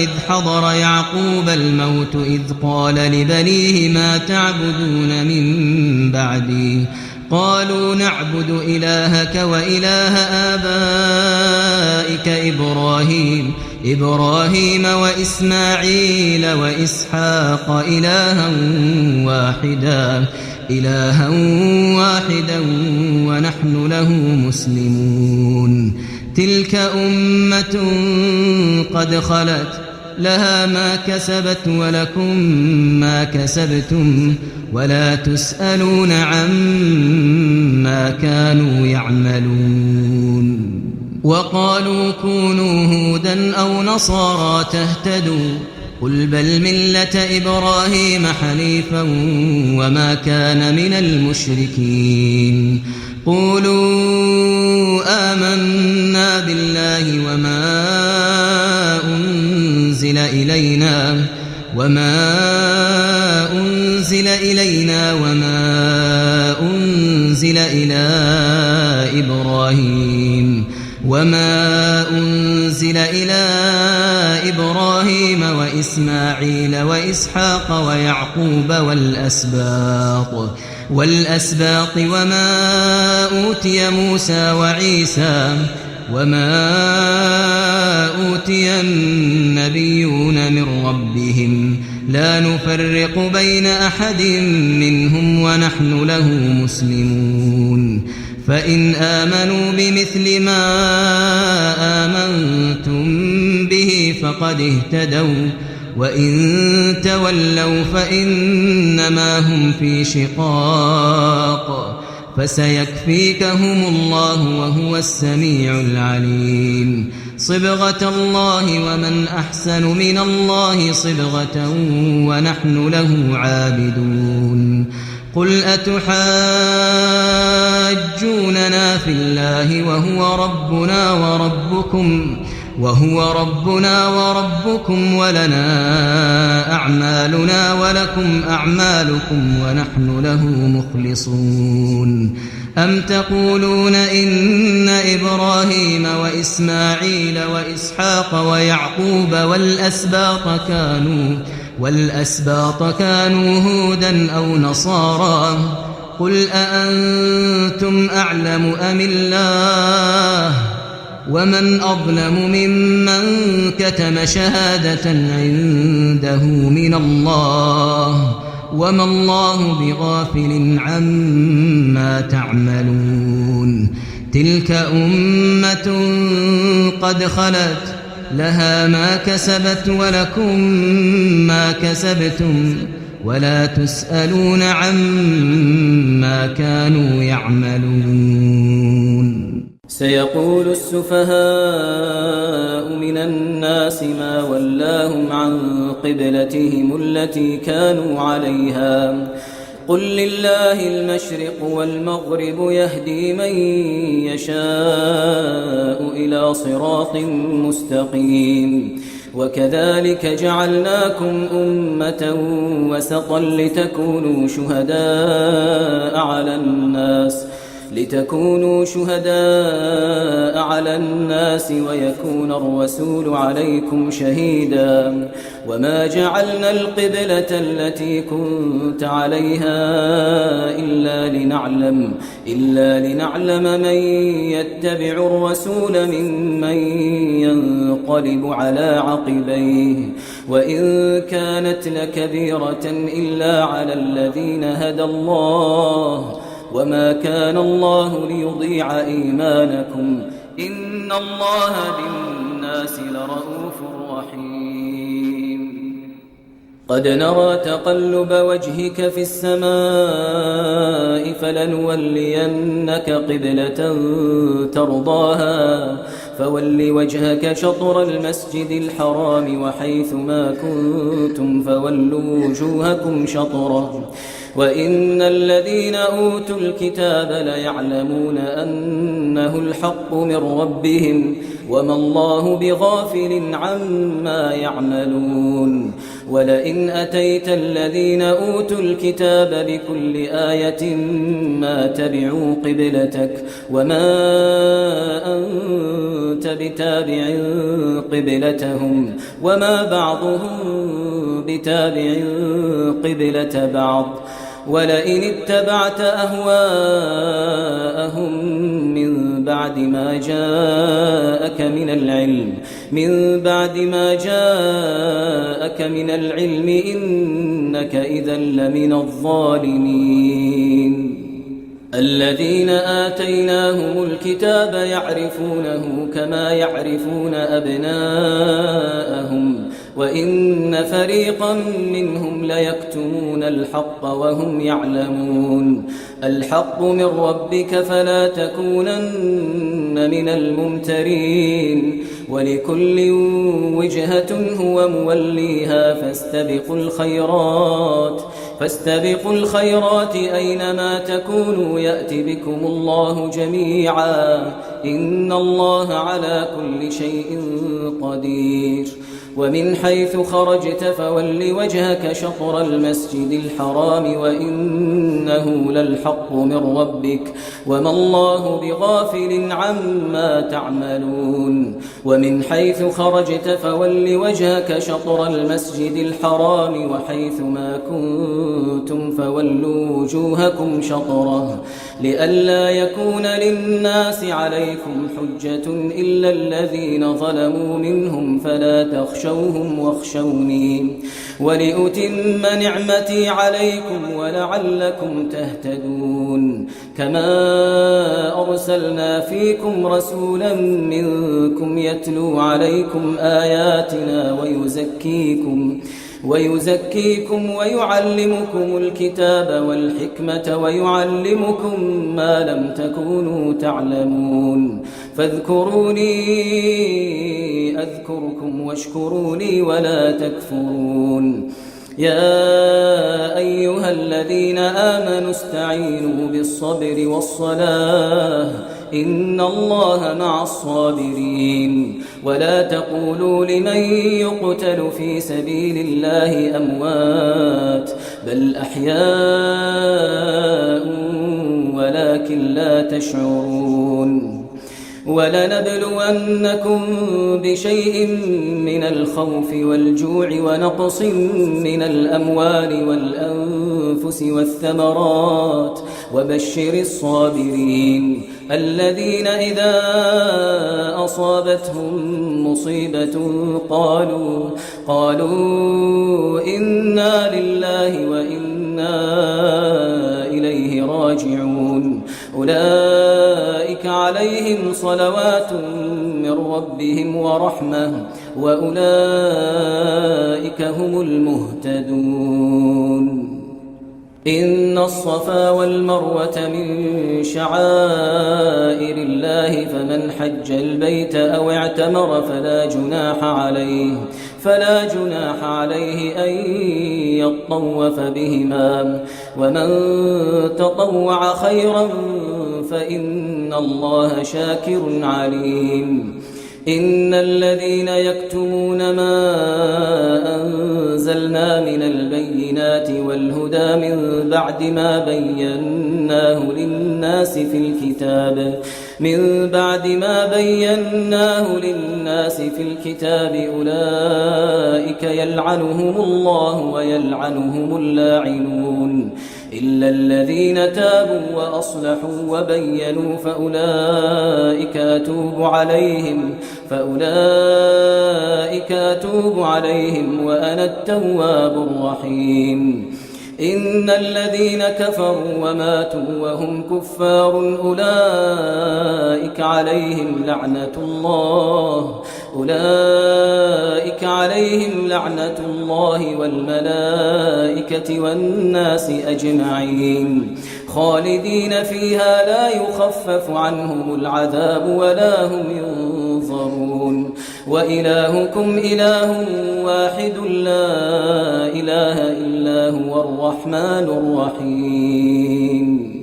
إذ حضر يعقوب الموت إذ قال لبنيه ما تعبدون من بعدي قالوا نعبد إلهك وإله آبائك إبراهيم وإسماعيل وإسحاق إلها واحدا ونحن له مسلمون تلك أمة قد خلت لها ما كسبت ولكم ما كسبتم ولا تسألون عما كانوا يعملون وقالوا كونوا هودا أو نصارى تهتدوا قل بل ملة إبراهيم حنيفا وما كان من المشركين قولوا آمنا بالله وما أنزل إلينا وما أنزل إلى إبراهيم وما أنزل إلى إبراهيم وإسماعيل وإسحاق ويعقوب والأسباط وما أوتي موسى وعيسى وما أوتي النبيون من ربهم لا نفرق بين أحد منهم ونحن له مسلمون فإن آمنوا بمثل ما آمنتم به فقد اهتدوا وإن تولوا فإنما هم في شقاق فسيكفيكهم الله وهو السميع العليم صبغة الله ومن أحسن من الله صبغة ونحن له عابدون قل أتحاجوننا في الله وهو ربنا وربكم ولنا أعمالنا ولكم أعمالكم ونحن له مخلصون أم تقولون إن إبراهيم وإسماعيل وإسحاق ويعقوب والأسباط كانوا هودا أو نصارى قل أأنتم أعلم أم الله ومن أظلم ممن كتم شهادة عنده من الله وما الله بغافل عما تعملون تلك أمة قد خلت لها ما كسبت ولكم ما كسبتم ولا تسألون عما كانوا يعملون سيقول السفهاء من الناس ما ولاهم عن قبلتهم التي كانوا عليها قل لله المشرق والمغرب يهدي من يشاء إلى صراط مستقيم وكذلك جعلناكم أمة وسطا لتكونوا شهداء على الناس ويكون الرسول عليكم شهيدا وما جعلنا القبلة التي كنت عليها إلا لنعلم من يتبع الرسول ممن ينقلب على عقبيه وإن كانت لكبيرة إلا على الذين هدى الله وما كان الله ليضيع إيمانكم إن الله بالناس لرءوف رحيم قد نرى تقلب وجهك في السماء فلنولينك قبلة ترضاها فول وجهك شطر المسجد الحرام وحيث ما كنتم فولوا وجوهكم شطره وإن الذين أوتوا الكتاب ليعلمون أنه الحق من ربهم وما الله بغافل عما يعملون ولئن أتيت الذين أوتوا الكتاب بكل آية ما تبعوا قبلتك وما أنت بتابع قبلتهم وما بعضهم بتابع قبلة بعض ولئن اتبعت أهواءهم من بعد ما جاءك من العلم إنك إذا لمن الظالمين الذين آتيناهم الكتاب يعرفونه كما يعرفون أبناءهم وإن فريقا منهم ليكتمون الحق وهم يعلمون الحق من ربك فلا تكونن من الممترين ولكل وجهة هو موليها فاستبقوا الخيرات أينما تكونوا يأتي بكم الله جميعا إن الله على كل شيء قدير ومن حيث خرجت فول وجهك شطر المسجد الحرام وإنه للحق من ربك وما الله بغافل عما تعملون ومن حيث خرجت فول وجهك شطر المسجد الحرام وحيث ما كنتم فولوا وجوهكم شطره لئلا يكون للناس عليكم حجة إلا الذين ظلموا منهم فلا تخشوهم واخشوني ولأتم نعمتي عليكم ولعلكم تهتدون كما أرسلنا فيكم رسولا منكم يتلو عليكم آياتنا ويزكيكم ويعلمكم الكتاب والحكمة ويعلمكم ما لم تكونوا تعلمون فاذكروني أذكركم واشكروا لي ولا تكفرون يا أيها الذين آمنوا استعينوا بالصبر والصلاة إن الله مع الصابرين ولا تقولوا لمن يقتل في سبيل الله أموات بل أحياء ولكن لا تشعرون ولنبلونكم بشيء من الخوف والجوع ونقص من الأموال والأنفس والثمرات وبشر الصابرين الذين إذا أصابتهم مصيبة قالوا إنا لله وإنا إليه راجعون أولئك عليهم صلوات من ربهم ورحمة وأولئك هم المهتدون إن الصفا والمروة من شعائر الله فمن حج البيت أو اعتمر فلا جناح عليه أن يطوف بهما ومن تطوع خيرا فإن الله شاكر عليم إن الذين يكتمون ما أنزلنا من البينات والهدى من بعد ما بيناه للناس في الكتاب أولئك يلعنهم الله ويلعنهم اللاعنون إلا الذين تابوا وأصلحوا وبينوا فأولئك أتوب عليهم وأنا التواب الرحيم إن الذين كفروا وماتوا وهم كفار أولئك عليهم لعنة الله والملائكة والناس أجمعين خالدين فيها لا يخفف عنهم العذاب ولا هم ينظرون وإلهكم إله واحد لا إله إلا هو الرحمن الرحيم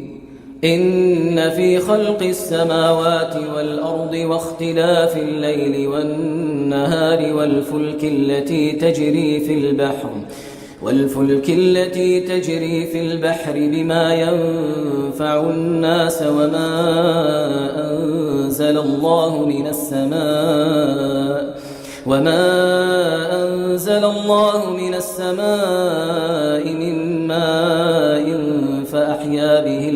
إن في خلق السماوات والأرض واختلاف الليل والنهار والفلك التي تجري في البحر بما ينفع الناس وما أنزل الله من السماء من ماء فأحيا به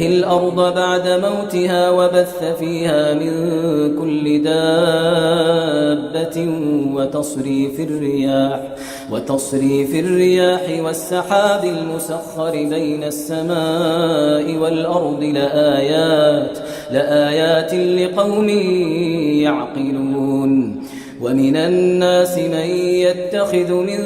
الأرض بعد موتها وبث فيها من كل دابة وتصريف الرياح والسحاب المسخر بين السماء والأرض لآيات لقوم يعقلون ومن الناس من يتخذ من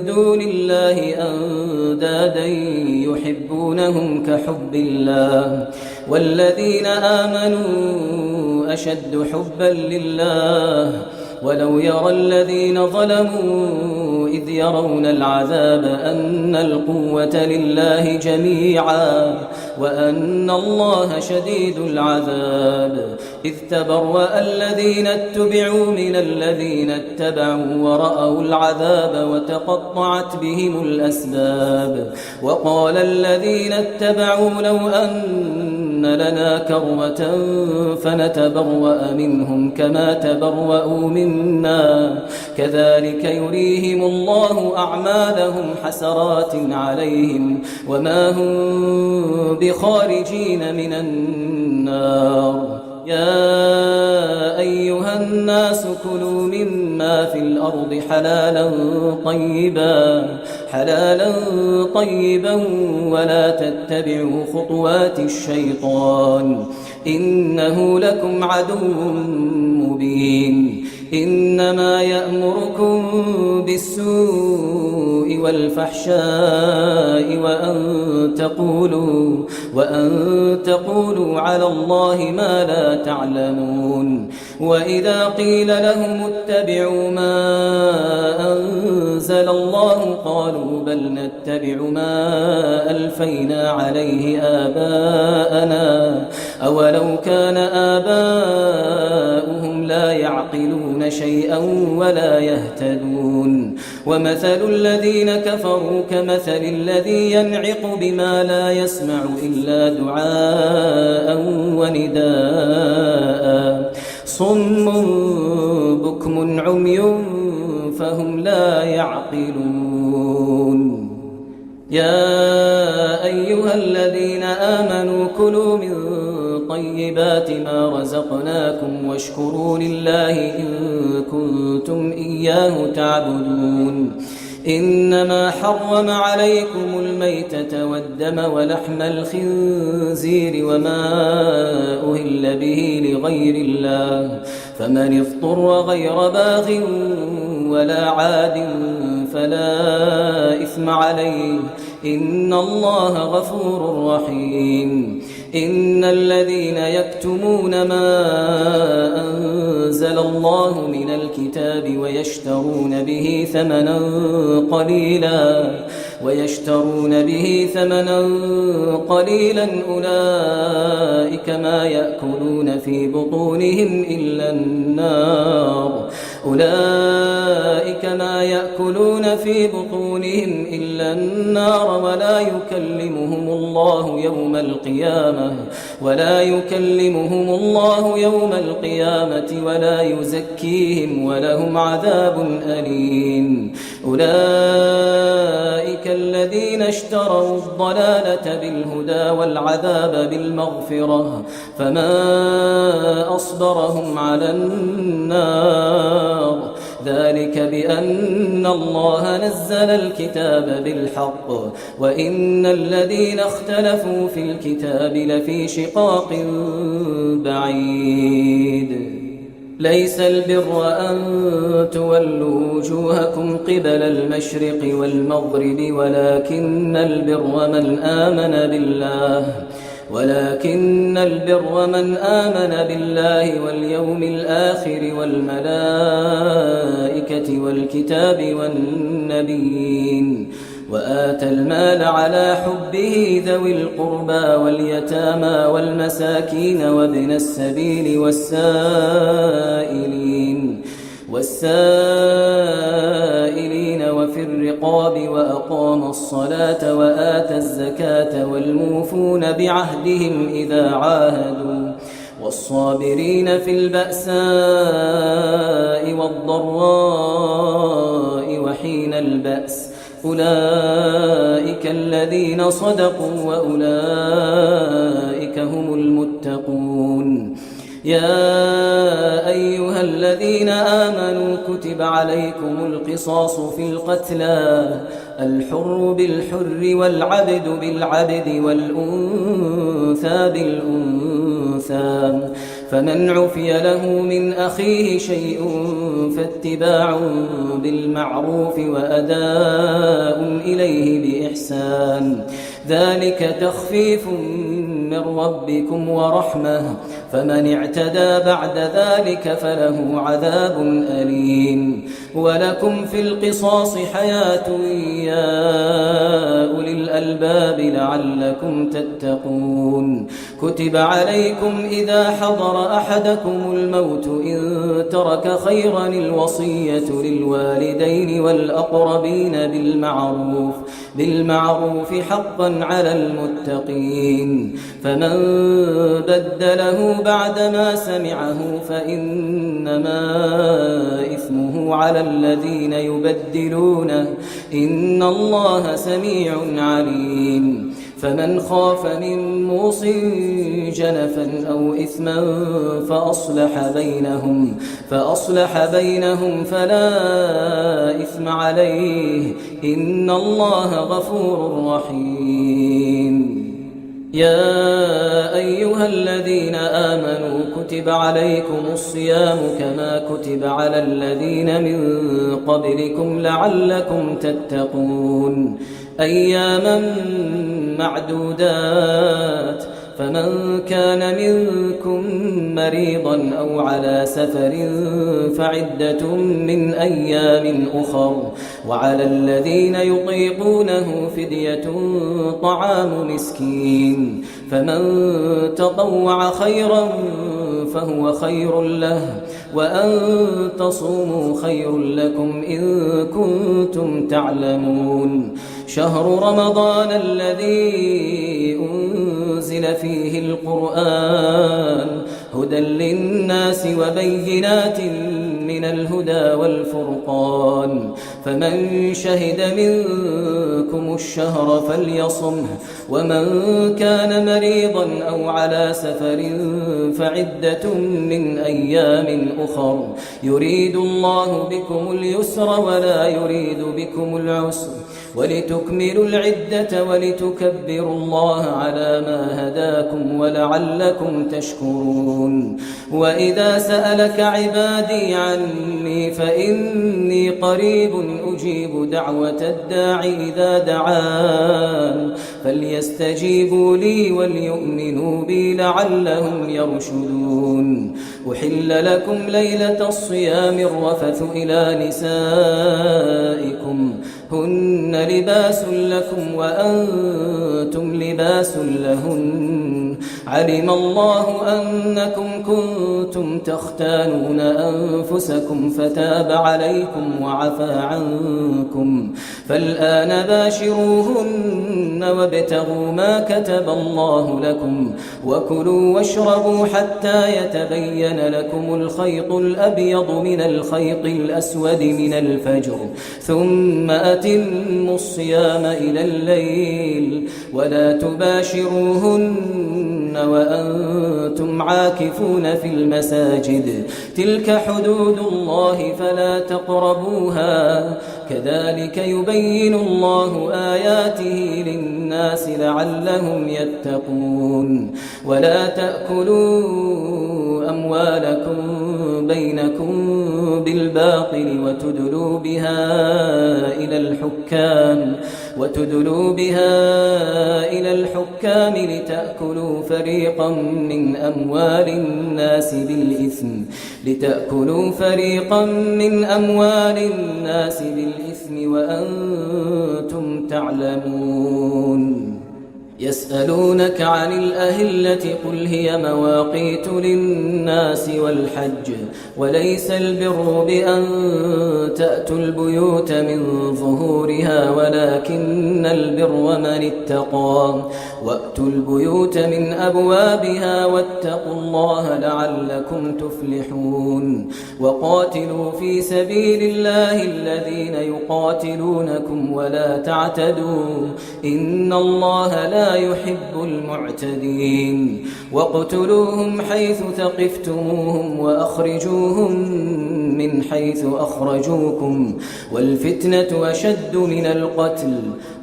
دون الله أندادا يحبونهم كحب الله والذين آمنوا أشد حبا لله ولو يرى الذين ظلموا إذ يرون العذاب أن القوة لله جميعا وأن الله شديد العذاب إذ تبرأ الذين اتبعوا من الذين اتبعوا ورأوا العذاب وتقطعت بهم الأسباب وقال الذين اتبعوا لو أن لنا كرة فنتبرأ منهم كما تبرأوا منا كذلك يريهم الله أعمالهم حسرات عليهم وما هم بخارجين من النار يا أيها الناس كلوا مما في الأرض حلالا طيبا ولا تتبعوا خطوات الشيطان إنه لكم عدو مبين إنما يأمركم بالسوء والفحشاء وأن تقولوا على الله ما لا تعلمون وإذا قيل لهم اتبعوا ما أنزل الله قالوا بل نتبع ما ألفينا عليه آباءنا أولو كان آباؤهم لا يعقلون شيئا ولا يهتدون ومثل الذين كفروا كمثل الذي ينعق بما لا يسمع إلا دعاء ونداء صم بكم عمي فهم لا يعقلون يا أيها الذين آمنوا كلوا من طيبات ما رزقناكم واشكروا لله إن كنتم إياه تعبدون إنما حرم عليكم الميتة والدم ولحم الخنزير وما أهل به لغير الله فمن اضطر غير باغ ولا عاد فلا إثم عليه إن الله غفور رحيم إن الذين يكتمون ما أنزل الله من الكتاب ويشترون به ثمنا قليلا أولئك ما يأكلون في بطونهم إلا النار ولا يكلمهم الله يوم القيامة ولا يزكيهم ولهم عذاب أليم أولئك الذين اشتروا الضلالة بالهدى والعذاب بالمغفرة فما أصبرهم على النار ذلك بأن الله نزل الكتاب بالحق وإن الذين اختلفوا في الكتاب لفي شقاق بعيد ليس البر أن تولوا وجوهكم قبل المشرق والمغرب ولكن البر من آمن بالله واليوم الآخر والملائكة والكتاب والنبيين وآتى المال على حبه ذوي القربى واليتامى والمساكين وابن السبيل والسائلين وفي الرقاب وأقام الصلاة وآتى الزكاة والموفون بعهدهم إذا عاهدوا والصابرين في البأساء والضراء وحين البأس أولئك الذين صدقوا وأولئك هم المتقون يا أيها الذين آمنوا كتب عليكم القصاص في القتلى الحر بالحر والعبد بالعبد والأنثى بالأنثى فمن عفي له من أخيه شيء فاتباع بالمعروف وأداء إليه بإحسان ذلك تخفيف من ربكم ورحمة فمن اعتدى بعد ذلك فله عذاب أليم ولكم في القصاص حياة يا أولي الألباب لعلكم تتقون كتب عليكم إذا حضر أحدكم الموت إن ترك خيرا الوصية للوالدين والأقربين بالمعروف حقا على المتقين فمن بدله بعدما سمعه فإنما إثمه على الذين يبدلونه إن الله سميع عليم فمن خاف من موص جنفا أو إثما فأصلح بينهم فلا إثم عليه إن الله غفور رحيم يا أيها الذين آمنوا كتب عليكم الصيام كما كتب على الذين من قبلكم لعلكم تتقون أياما معدودات فمن كان منكم مريضا أو على سفر فعدة من أيام أخر وعلى الذين يطيقونه فدية طعام مسكين فمن تطوع خيرا فهو خير له وأن تصوموا خير لكم إن كنتم تعلمون شهر رمضان الذي أنزل فيه القرآن هدى للناس وبينات من الهدى والفرقان فمن شهد منكم الشهر فليصمه ومن كان مريضا أو على سفر فعدة من أيام أخر يريد الله بكم اليسر ولا يريد بكم العسر ولتكملوا العدة ولتكبروا الله على ما هداكم ولعلكم تشكرون وإذا سألك عبادي عني فإني قريب أجيب دعوة الداع إذا دعان فليستجيبوا لي وليؤمنوا بي لعلهم يرشدون أحل لكم ليلة الصيام الرفث إلى نسائكم هن لباس لكم وأنتم لباس لهن علم الله أنكم كنتم تختانون أنفسكم فتاب عليكم وعفى عنكم فالآن باشروهن وابتغوا ما كتب الله لكم وكلوا واشربوا حتى يتبين لكم الخيط الأبيض من الخيط الأسود من الفجر ثم أتموا الصيام إلى الليل ولا تباشروهن وأنتم عاكفون في المساجد تلك حدود الله فلا تقربوها كذلك يبين الله آياته للناس لعلهم يتقون ولا تأكلوا أموالكم بينكم بالباطل وتدلوا بها إلى الحكام لتأكلوا فريقا من أموال الناس بالإثم وأنتم تعلمون يسألونك عن الأهلة قل هي مواقيت للناس والحج وليس البر بأن تأتوا البيوت من ظهورها ولكن البر من اتقى وأتوا البيوت من أبوابها واتقوا الله لعلكم تفلحون وقاتلوا في سبيل الله الذين يقاتلونكم ولا تعتدوا إن الله لا يحب المعتدين واقتلوهم حيث ثقفتموهم وأخرجوهم من حيث أخرجوكم والفتنة أشد من القتل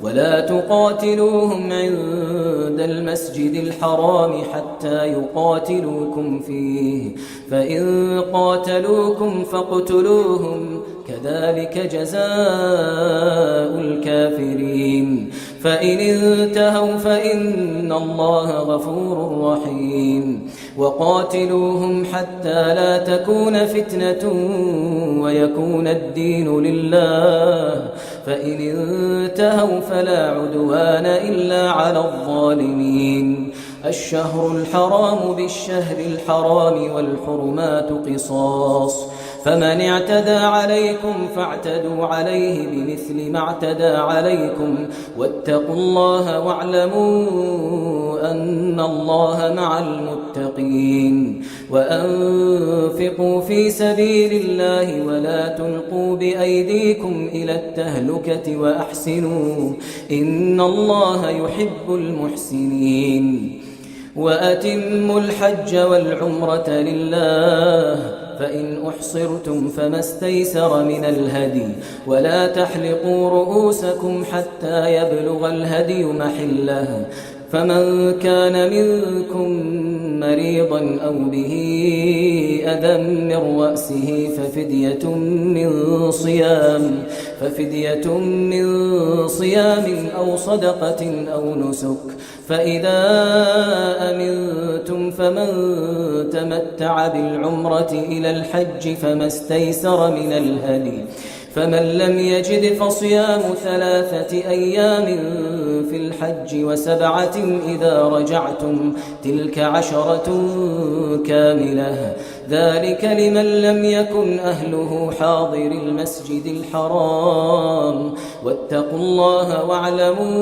ولا تقاتلوهم عند المسجد الحرام حتى يقاتلوكم فيه فإن قاتلوكم فاقتلوهم كذلك جزاء الكافرين فإن انتهوا فإن الله غفور رحيم وقاتلوهم حتى لا تكون فتنة ويكون الدين لله فإن انتهوا فلا عدوان إلا على الظالمين الشهر الحرام بالشهر الحرام والحرمات قصاص فمن اعتدى عليكم فاعتدوا عليه بمثل ما اعتدى عليكم واتقوا الله واعلموا أن الله مع المتقين وأنفقوا في سبيل الله ولا تلقوا بأيديكم إلى التهلكة وأحسنوا إن الله يحب المحسنين وأتموا الحج والعمرة لله فإن أحصرتم فما استيسر من الهدي ولا تحلقوا رؤوسكم حتى يبلغ الهدي محله فمن كان منكم مريضا أو به أذى من رأسه ففدية من صيام أو صدقة أو نسك فإذا أمنتم فمن تمتع بالعمرة إلى الحج فما استيسر من الهدي فمن لم يجد فصيام 3 أيام في الحج و7 إذا رجعتم تلك 10 كاملة ذلك لمن لم يكن أهله حاضر المسجد الحرام واتقوا الله واعلموا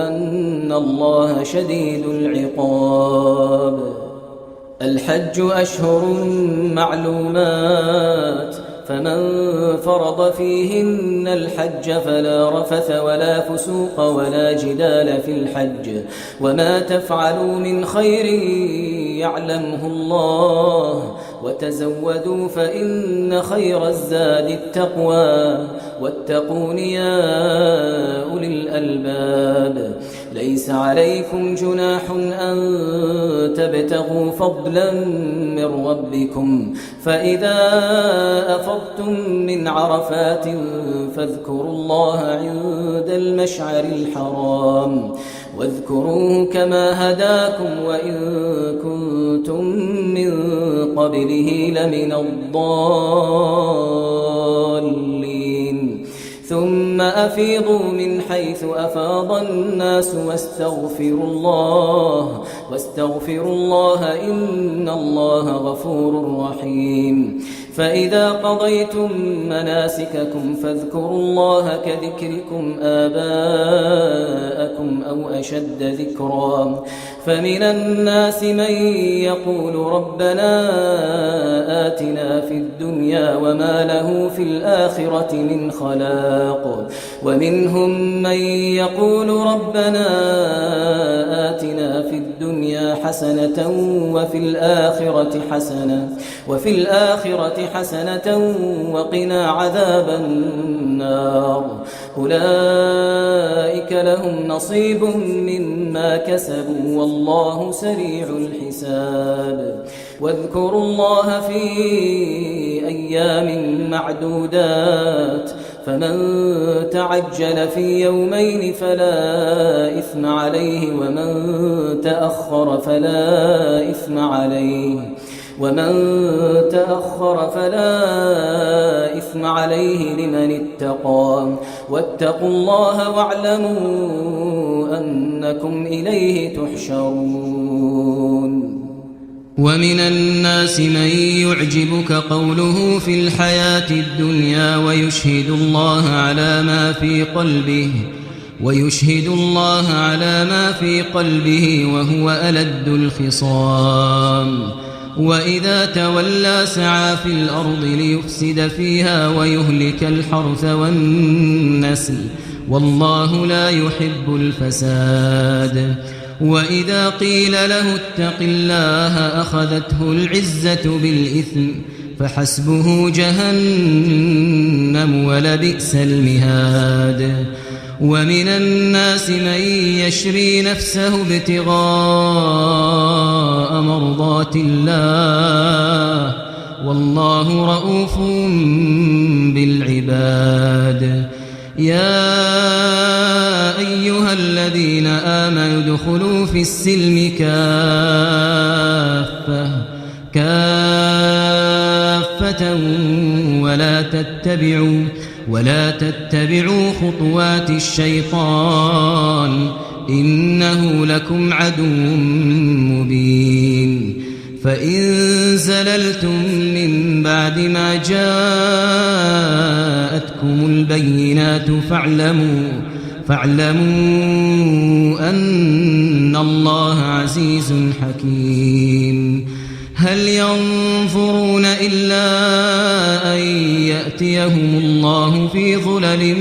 أن الله شديد العقاب الحج أشهر معلومات فمن فرض فيهن الحج فلا رفث ولا فسوق ولا جدال في الحج وما تفعلوا من خير يعلمه الله وتزودوا فإن خير الزاد التقوى واتقون يا أولي الألباب ليس عليكم جناح أن تبتغوا فضلا من ربكم فإذا أفضتم من عرفات فاذكروا الله عند المشعر الحرام واذكروه كما هداكم وإن كنتم من قبله لمن الضالين ثم أفيضوا من حيث أفاض الناس واستغفروا الله إن الله غفور رحيم فإذا قضيتم مناسككم فاذكروا الله كذكركم آباءكم أو أشد ذكرا فمن الناس من يقول ربنا آتنا في الدنيا وما له في الآخرة من خلاق ومنهم من يقول ربنا آتنا في الدنيا حسنة وفي الآخرة حسنة وقنا عذاب النار أولئك لهم نصيب مما كسبوا والله سريع الحساب واذكروا الله في أيام معدودات فمن تعجل في يومين فلا إثم عليه ومن تأخر فلا إثم عليه لمن اتقى واتقوا الله واعلموا أنكم إليه تحشرون ومن الناس من يعجبك قوله في الحياة الدنيا ويشهد الله على ما في قلبه وهو ألد الخصام وإذا تولى سعى في الأرض ليفسد فيها ويهلك الحرث والنسل والله لا يحب الفساد وإذا قيل له اتق الله أخذته العزة بالإثم فحسبه جهنم ولبئس المهاد ومن الناس من يشري نفسه ابتغاء مرضات الله والله رؤوف يا أيها الذين آمنوا ادخلوا في السلم كافة ولا تتبعوا خطوات الشيطان إنه لكم عدو مبين فإن زللتم من بعد ما جاءتكم البينات فاعلموا أن الله عزيز حكيم هل ينظرون إلا أن يأتيهم الله في ظلل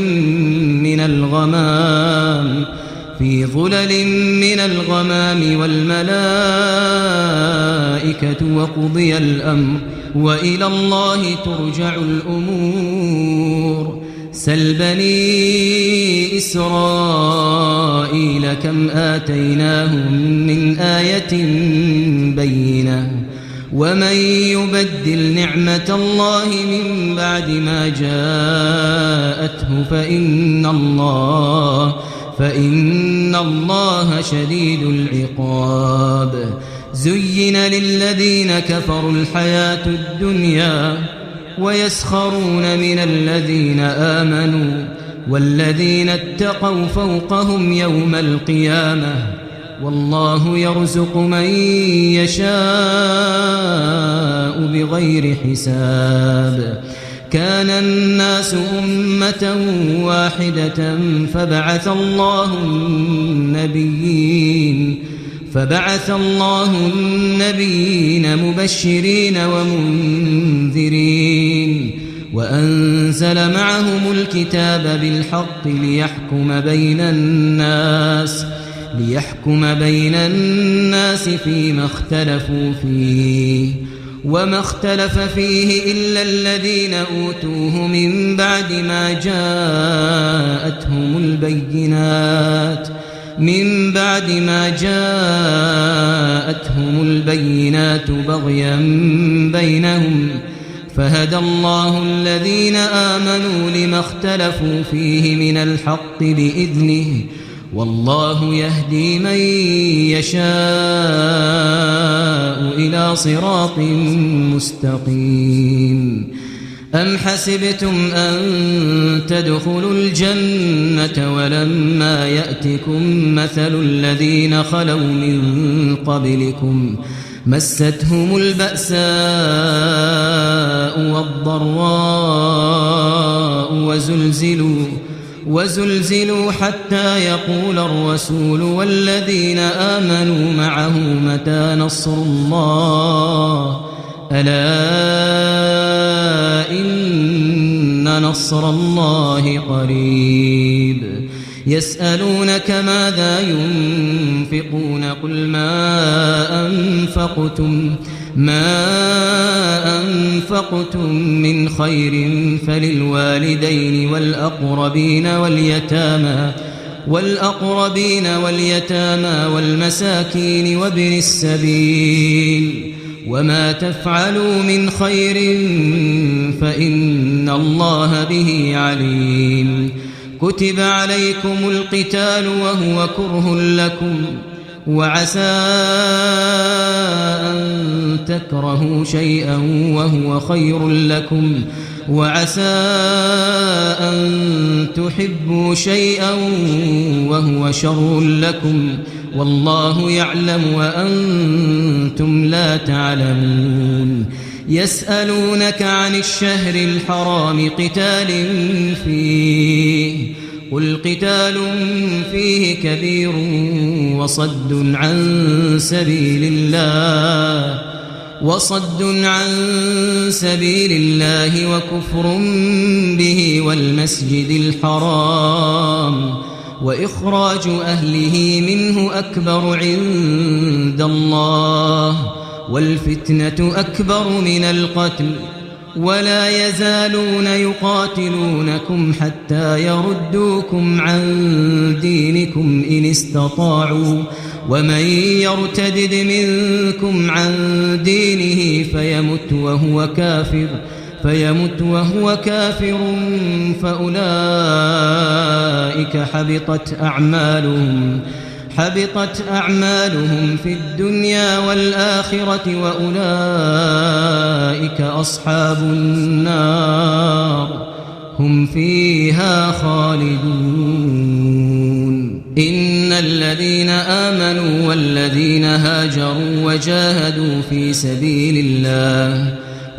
من الغمام والملائكة وقضي الأمر وإلى الله ترجع الأمور سل بني إسرائيل كم آتيناهم من آية بينة ومن يبدل نعمة الله من بعد ما جاءته فإن الله شديد العقاب زين للذين كفروا الحياة الدنيا ويسخرون من الذين آمنوا والذين اتقوا فوقهم يوم القيامة والله يرزق من يشاء بغير حساب كان الناس أمة واحدة فبعث الله النبيين مبشرين ومنذرين وأنزل معهم الكتاب بالحق ليحكم بين الناس فيما اختلفوا فيه وما اختلف فيه إلا الذين أوتوه من بعد ما جاءتهم البينات بغيا بينهم فهدى الله الذين آمنوا لما اختلفوا فيه من الحق بإذنه والله يهدي من يشاء إلى صراط مستقيم أم حسبتم أن تدخلوا الجنة ولما يأتكم مثل الذين خلوا من قبلكم مستهم البأساء والضراء وزلزلوا حتى يقول الرسول والذين آمنوا معه متى نصر الله ألا إن نصر الله قريب يسألونك ماذا ينفقون قل ما أنفقتم من خير فللوالدين والأقربين واليتامى والمساكين وابن السبيل وما تفعلوا من خير فإن الله به عليم كتب عليكم القتال وهو كره لكم وعسى أن تكرهوا شيئا وهو خير لكم وعسى أن تحبوا شيئا وهو شر لكم والله يعلم وأنتم لا تعلمون يسألونك عن الشهر الحرام قتال فيه قل قتال فيه كبير وصد عن سبيل الله وكفر به والمسجد الحرام وإخراج أهله منه أكبر عند الله والفتنة أكبر من القتل ولا يزالون يقاتلونكم حتى يردوكم عن دينكم إن استطاعوا ومن يرتدد منكم عن دينه فيمت وهو كافر فيمت وهو كافر فأولئك حبطت أعمالهم في الدنيا والآخرة وأولئك أصحاب النار هم فيها خالدون. إن الذين آمنوا والذين هاجروا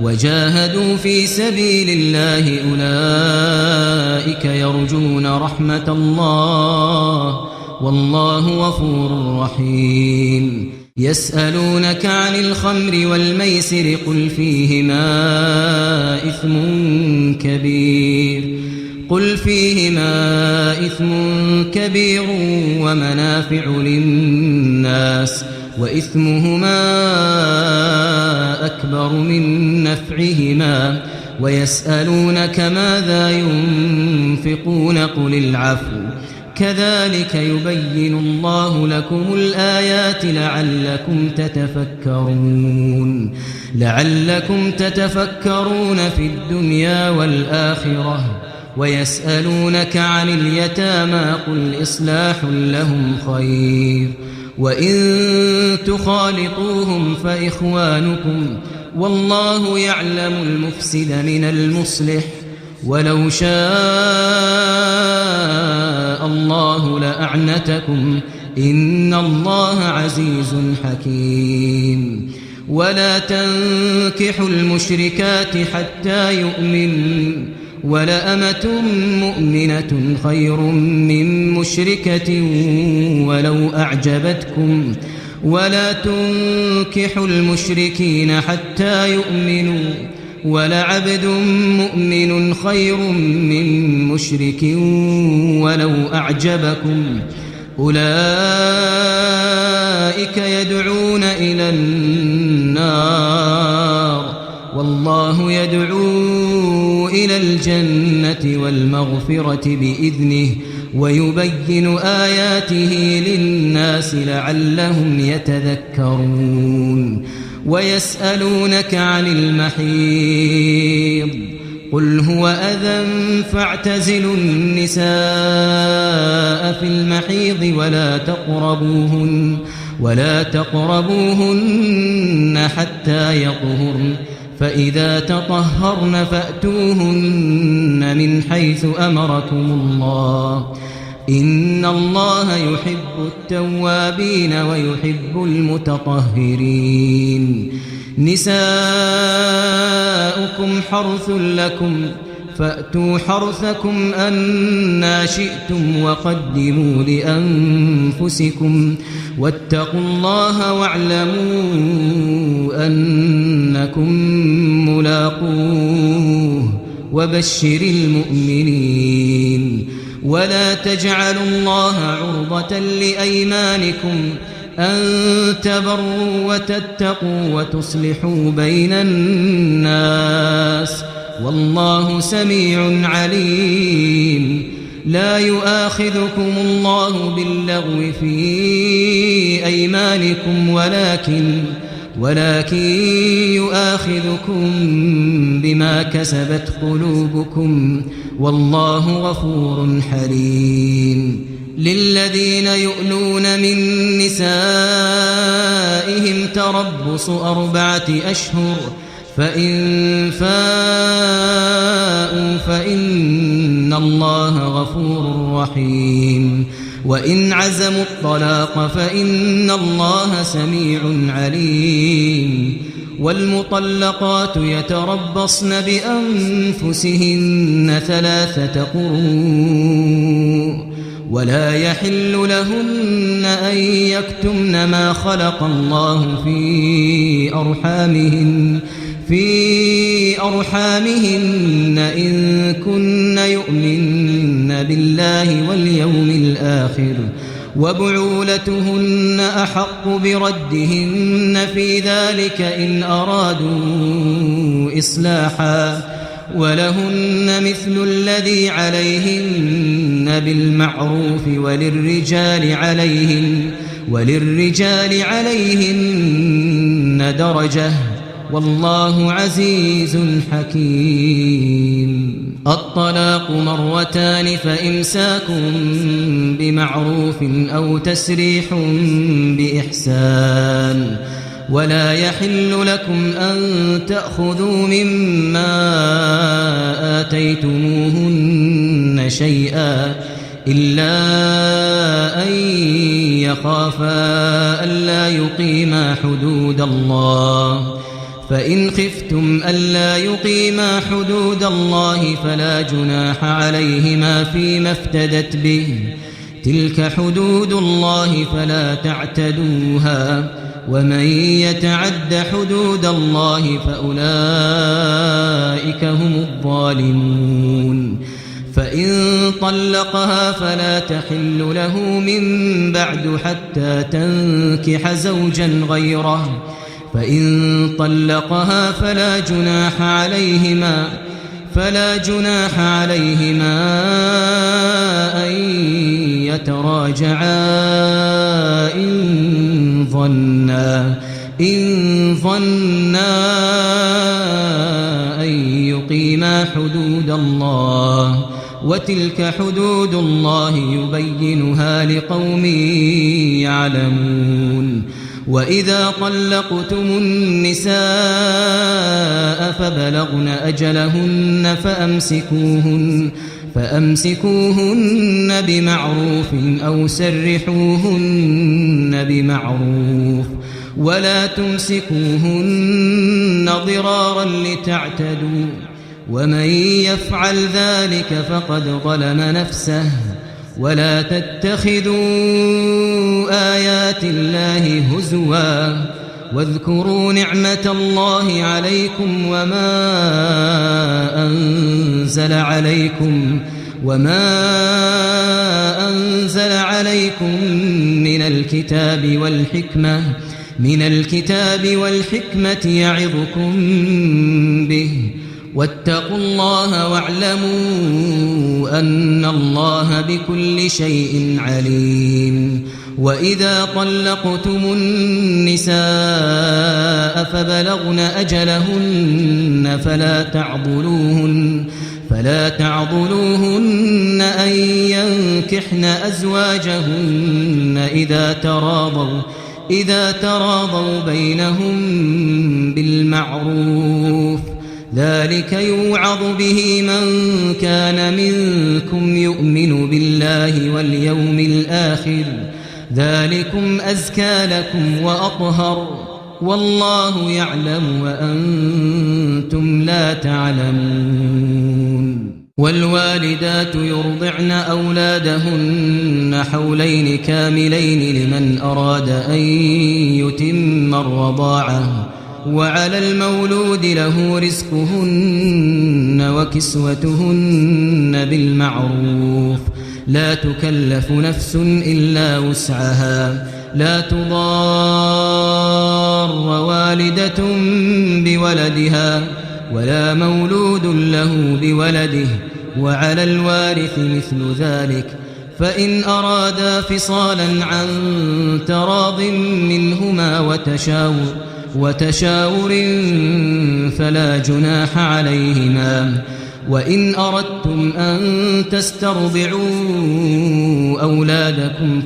وجاهدوا في سبيل الله أولئك يرجون رحمة الله والله غفور رحيم. يسألونك عن الخمر والميسر قل فيهما إثم كبير ومنافع للناس وإثمهما أكبر من نفعهما ويسألونك ماذا ينفقون قل العفو كذلك يبين الله لكم الآيات لعلكم تتفكرون في الدنيا والآخرة. ويسألونك عن اليتامى قل إصلاح لهم خير وإن تخالطوهم فإخوانكم والله يعلم المفسد من المصلح ولو شاء الله لأعنتكم إن الله عزيز حكيم. ولا تنكحوا المشركات حتى يؤمنوا ولأمة مؤمنة خير من مشركة ولو أعجبتكم ولا تنكحوا المشركين حتى يؤمنوا ولعبد مؤمن خير من مشرك ولو أعجبكم أولئك يدعون إلى النار والله يدعو إلى الجنة والمغفرة بإذنه ويبين آياته للناس لعلهم يتذكرون. ويسألونك عن المحيض قل هو أذى فاعتزلوا النساء في المحيض ولا تقربوهن حتى يطهرن فإذا تطهرن فأتوهن من حيث أمركم الله إن الله يحب التوابين ويحب المتطهرين. نساؤكم حرث لكم فأتوا حرثكم أنى شئتم وقدموا لأنفسكم واتقوا الله واعلموا أنكم ملاقوه وبشر المؤمنين. ولا تجعلوا الله عرضة لأيمانكم أن تبروا وتتقوا وتصلحوا بين الناس والله سميع عليم. لا يؤاخذكم الله باللغو في أيمانكم ولكن يؤاخذكم بما كسبت قلوبكم والله غفور حليم. للذين يؤلون من نسائهم تربص 4 أشهر فإن فاءوا فإن الله غفور رحيم. وإن عزموا الطلاق فإن الله سميع عليم. والمطلقات يتربصن بأنفسهن 3 قروء ولا يحل لهن أن يكتمن ما خلق الله في أرحامهن إن كن يؤمن بالله واليوم الآخر وبعولتهن أحق بردهن في ذلك إن أرادوا إصلاحا ولهن مثل الذي عليهن بالمعروف وللرجال عليهن درجة والله عزيز حكيم. الطلاق مرتان فإمساك بمعروف أو تسريح بإحسان ولا يحل لكم أن تأخذوا مما آتيتموهن شيئا إلا أن يخافا ألا يقيما حدود الله فإن خفتم ألا يقيما حدود الله فلا جناح عليهما فيما افتدت به تلك حدود الله فلا تعتدوها ومن يتعد حدود الله فأولئك هم الظالمون. فإن طلقها فلا تحل له من بعد حتى تنكح زوجا غيره فإن طلقها فلا جناح عليهما أن يتراجعا إن ظنا أن يقيما حدود الله وتلك حدود الله يبينها لقوم يعلمون. وإذا طلقتم النساء فبلغن أجلهن فأمسكوهن بمعروف أو سرحوهن بمعروف ولا تمسكوهن ضرارا لتعتدوا ومن يفعل ذلك فقد ظلم نفسه. ولا تتخذوا آيات الله هزوا واذكروا نعمة الله عليكم وما أنزل عليكم من الكتاب والحكمة يعظكم به واتقوا الله واعلموا أن الله بكل شيء عليم. وإذا طلقتم النساء فبلغن أجلهن فلا تعضلوهن أن ينكحن أزواجهن إذا تراضوا بينهم بالمعروف ذلك يوعظ به من كان منكم يؤمن بالله واليوم الآخر ذلكم أزكى لكم وأطهر والله يعلم وأنتم لا تعلمون. والوالدات يرضعن أولادهن حولين كاملين لمن أراد أن يتم الرضاعة وعلى المولود له رزقهن وكسوتهن بالمعروف لا تكلف نفس إلا وسعها لا تضار والدة بولدها ولا مولود له بولده وعلى الوارث مثل ذلك فإن أرادا فصالا عن تراض منهما وتشاور فلا جناح عليهما. وإن أردتم أن تسترضعوا أولادكم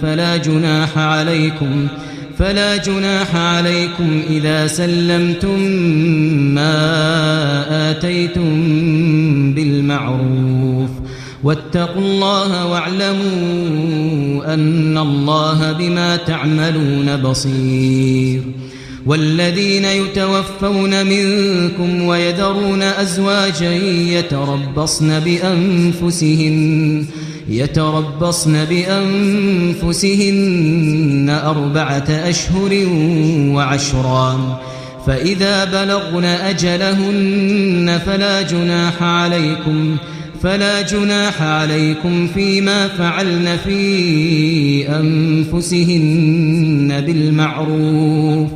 فلا جناح عليكم إذا سلمتم ما آتيتم بالمعروف واتقوا الله واعلموا أن الله بما تعملون بصير. والذين يتوفون منكم ويذرون أزواجا يتربصن بأنفسهن 4 أشهر وعشرا فإذا بلغن أجلهن فلا جناح عليكم فيما فعلن في أنفسهن بالمعروف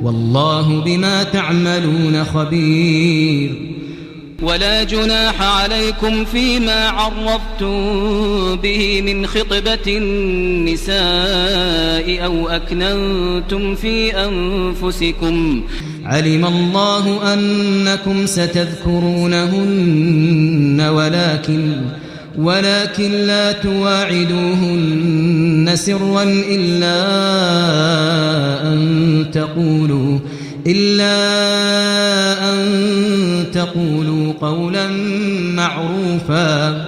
والله بما تعملون خبير. ولا جناح عليكم فيما عرضتم به من خطبة النساء أو أكننتم في أنفسكم علم الله أنكم ستذكرونهن ولكن لا تواعدوهن سرا إلا أن تقولوا قولا معروفا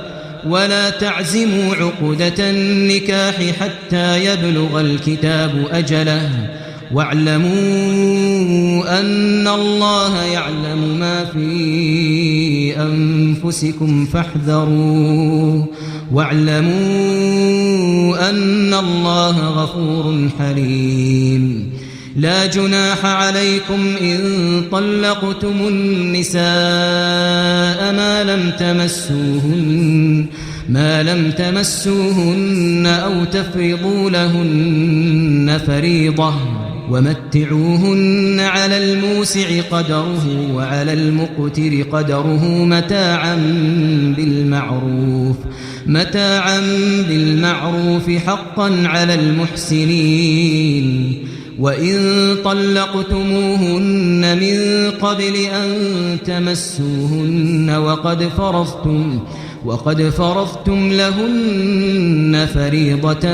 ولا تعزموا عقدة النكاح حتى يبلغ الكتاب أجله واعلموا أن الله يعلم ما في أنفسكم فاحذروه واعلموا أن الله غفور حليم لا جناح عليكم إن طلقتم النساء ما لم تمسوهن أو تفرضوا لهن فريضة ومتعوهن على الموسع قدره وعلى المقتر قدره متاعا بالمعروف حقا على المحسنين وإن طلقتموهن من قبل أن تمسوهن وقد فرضتم لهن فريضة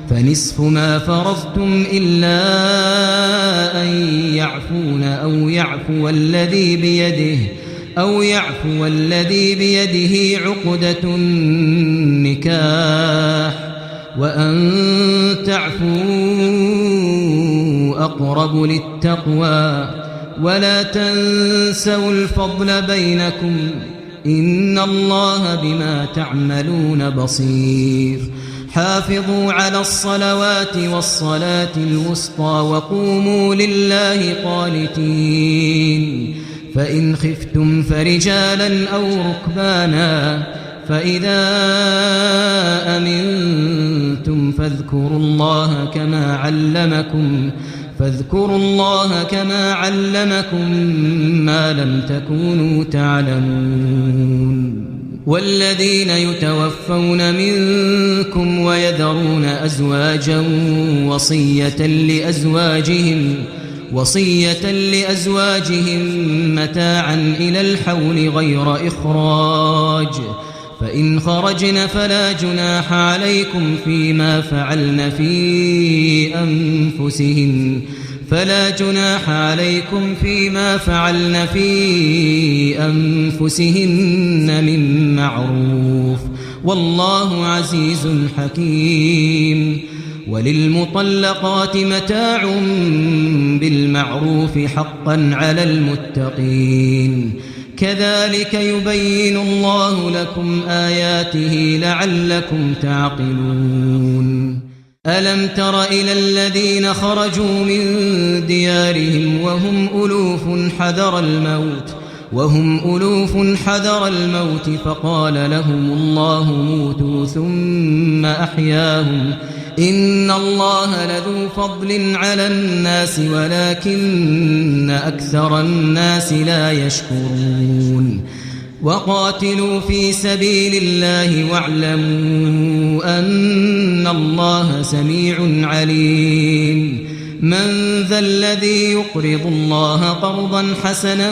فنصف ما فرضتم إلا أن يعفون أو يعفو الذي بيده عقدة النكاح وأن تعفوا أقرب للتقوى ولا تنسوا الفضل بينكم إن الله بما تعملون بصير حافظوا على الصلوات والصلاة الوسطى وقوموا لله قانتين فإن خفتم فرجالا أو ركبانا فإذا أمنتم فاذكروا الله كما علمكم ما لم تكونوا تعلمون والذين يتوفون منكم ويذرون أزواجا وصية لأزواجهم متاعا إلى الحول غير إخراج فإن خرجن فلا جناح عليكم فيما فعلن في أنفسهن من معروف والله عزيز حكيم وللمطلقات متاع بالمعروف حقا على المتقين كذلك يبين الله لكم آياته لعلكم تعقلون ألم تر إلى الذين خرجوا من ديارهم وهم ألوف حذر الموت فقال لهم الله موتوا ثم أحياهم إن الله لذو فضل على الناس ولكن أكثر الناس لا يشكرون وقاتلوا في سبيل الله واعلموا أن الله سميع عليم من ذا الذي يقرض الله قرضا حسنا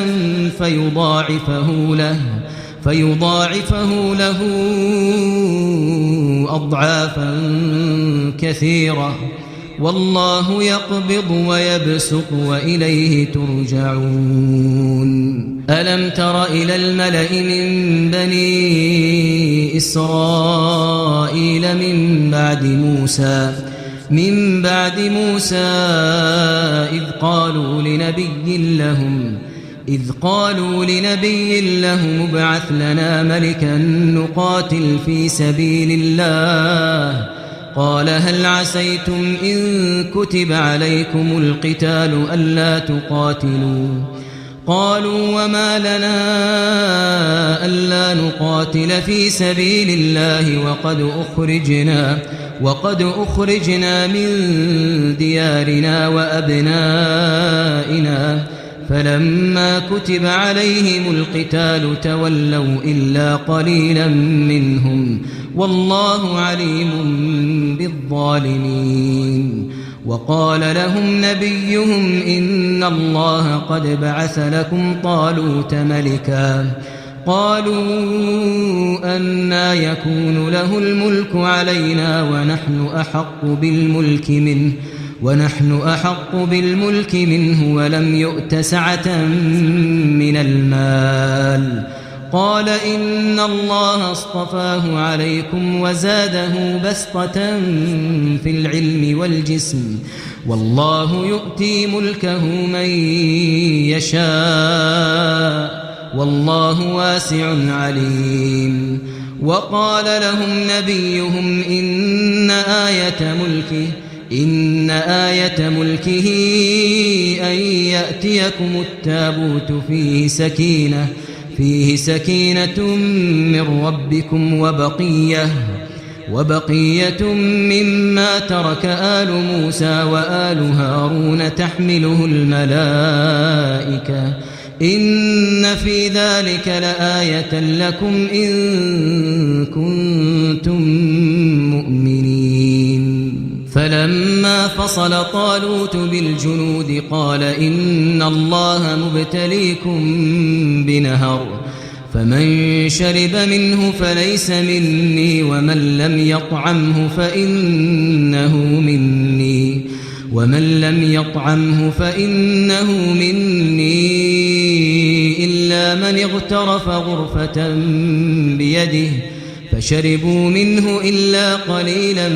فيضاعفه له أضعافا كثيرة والله يقبض ويبسط وإليه ترجعون ألم تر إلى الملأ من بني إسرائيل من بعد موسى إذ قالوا لنبي لهم ابعث لنا ملكا نقاتل في سبيل الله قال هل عسيتم إن كتب عليكم القتال ألا تقاتلوا قالوا وما لنا ألا نقاتل في سبيل الله وقد أخرجنا من ديارنا وأبنائنا فلما كتب عليهم القتال تولوا إلا قليلا منهم والله عليم بالظالمين. وقال لهم نبيهم إن الله قد بعث لكم طالوت ملكا. قالوا أنى يكون له الملك علينا ونحن أحق بالملك منه ولم يؤت سعة من المال. قال إن الله اصطفاه عليكم وزاده بسطة في العلم والجسم والله يؤتي ملكه من يشاء والله واسع عليم. وقال لهم نبيهم إن آية ملكه أن يأتيكم التابوت فيه سكينة من ربكم وبقية مما ترك آل موسى وآل هارون تحمله الملائكة إن في ذلك لآية لكم إن كنتم مؤمنين. فلما فصل طالوت بالجنود قال إن الله مبتليكم بنهر فمن شرب منه فليس مني ومن لم يطعمه فإنه مني إلا من اغترف غرفة بيده فشربوا منه إلا قليلا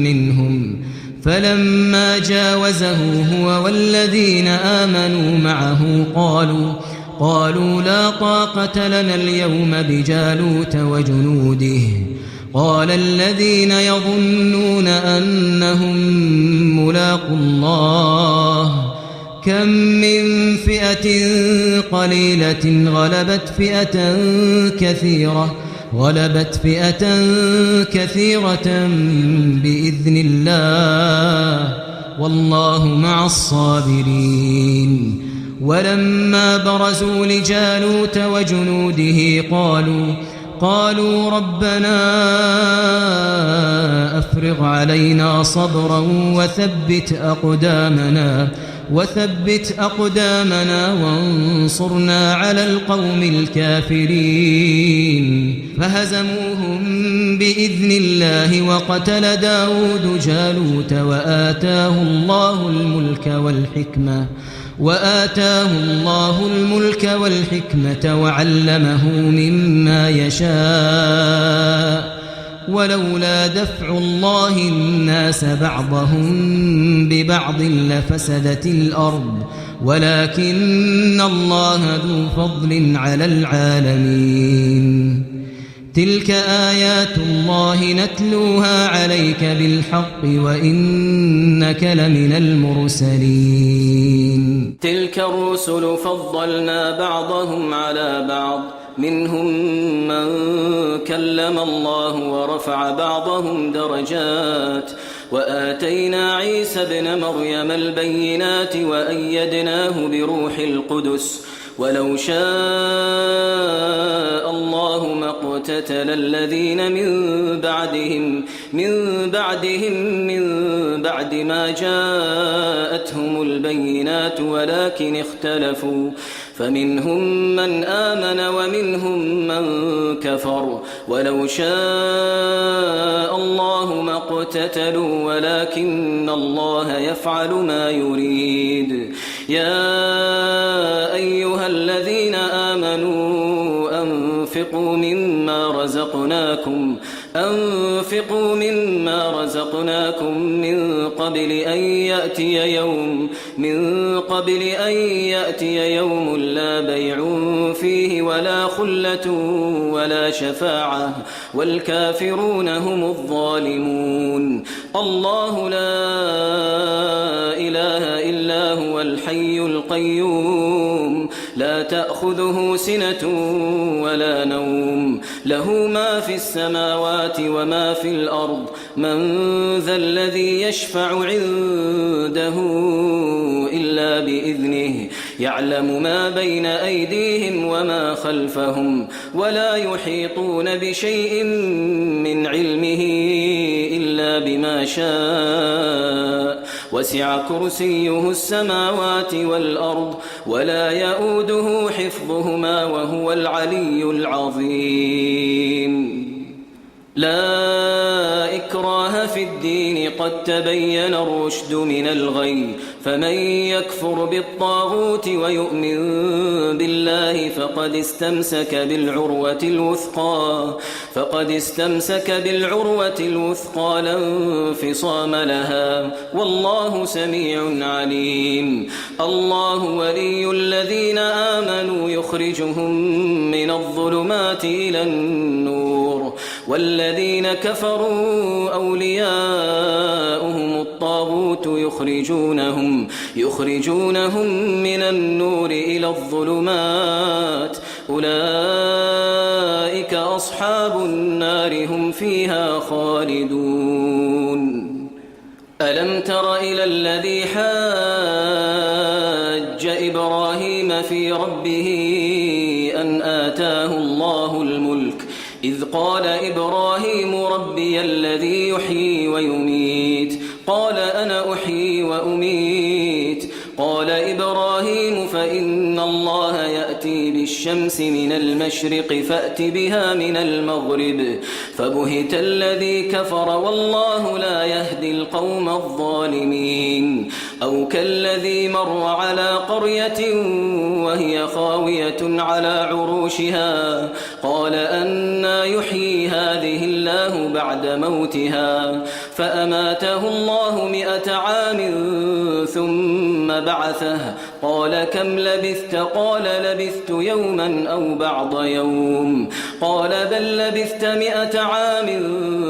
منهم. فلما جاوزه هو والذين آمنوا معه قالوا لا طاقة لنا اليوم بجالوت وجنوده. قال الذين يظنون أنهم ملاقو الله كم من فئة قليلة غلبت فئة كثيرة بإذن الله والله مع الصابرين. ولما برزوا لجالوت وجنوده قالوا ربنا أفرغ علينا صبرا وثبت أقدامنا وانصرنا على القوم الكافرين. فهزموهم بإذن الله وقتل داود جالوت وآتاه الله الملك والحكمة وعلمه مما يشاء. ولولا دفع الله الناس بعضهم ببعض لفسدت الأرض ولكن الله ذو فضل على العالمين. تلك آيات الله نتلوها عليك بالحق وإنك لمن المرسلين. تلك الرسل فضلنا بعضهم على بعض منهم من كلم الله ورفع بعضهم درجات وآتينا عيسى ابن مريم البينات وأيدناه بروح القدس ولو شاء الله ما اقتتل الذين من بعد ما جاءتهم البينات ولكن اختلفوا فمنهم من آمن ومنهم من كفر ولو شاء الله ما اقتتلوا ولكن الله يفعل ما يريد. يا أيها الذين آمنوا أنفقوا مما رزقناكم من قبل أن يأتي يوم لا بيع فيه ولا خلة ولا شفاعة والكافرون هم الظالمون. الله لا إله إلا هو الحي القيوم لا تأخذه سنة ولا نوم له ما في السماوات وما في الأرض من ذا الذي يشفع عنده إلا بإذنه يعلم ما بين أيديهم وما خلفهم ولا يحيطون بشيء من علمه إلا بما شاء وسع كرسيه السماوات والأرض ولا يؤوده حفظهما وهو العلي العظيم لا إكراه في الدين قد تبين الرشد من الغي فمن يكفر بالطاغوت ويؤمن بالله فقد استمسك بالعروة الوثقى لا انفصام لها والله سميع عليم الله ولي الذين آمنوا يخرجهم من الظلمات إلى النور والذين كفروا أولياؤهم الطاغوت يخرجونهم من النور إلى الظلمات أولئك أصحاب النار هم فيها خالدون ألم تر إلى الذي حاج إبراهيم في ربه أن آتاه الله الملك إذ قال إبراهيم ربي الذي يحيي ويميت قال أنا أحيي وأميت قال إبراهيم فإن الله يأتي بالشمس من المشرق فأت بها من المغرب فبهت الذي كفر والله لا يهدي القوم الظالمين أو كالذي مر على قرية وهي خاوية على عروشها قال أنى يحيي هذه الله بعد موتها فأماته الله 100 عام ثم بعثه قال كم لبثت قال لبثت يوما أو بعض يوم قال بل لبثت 100 عام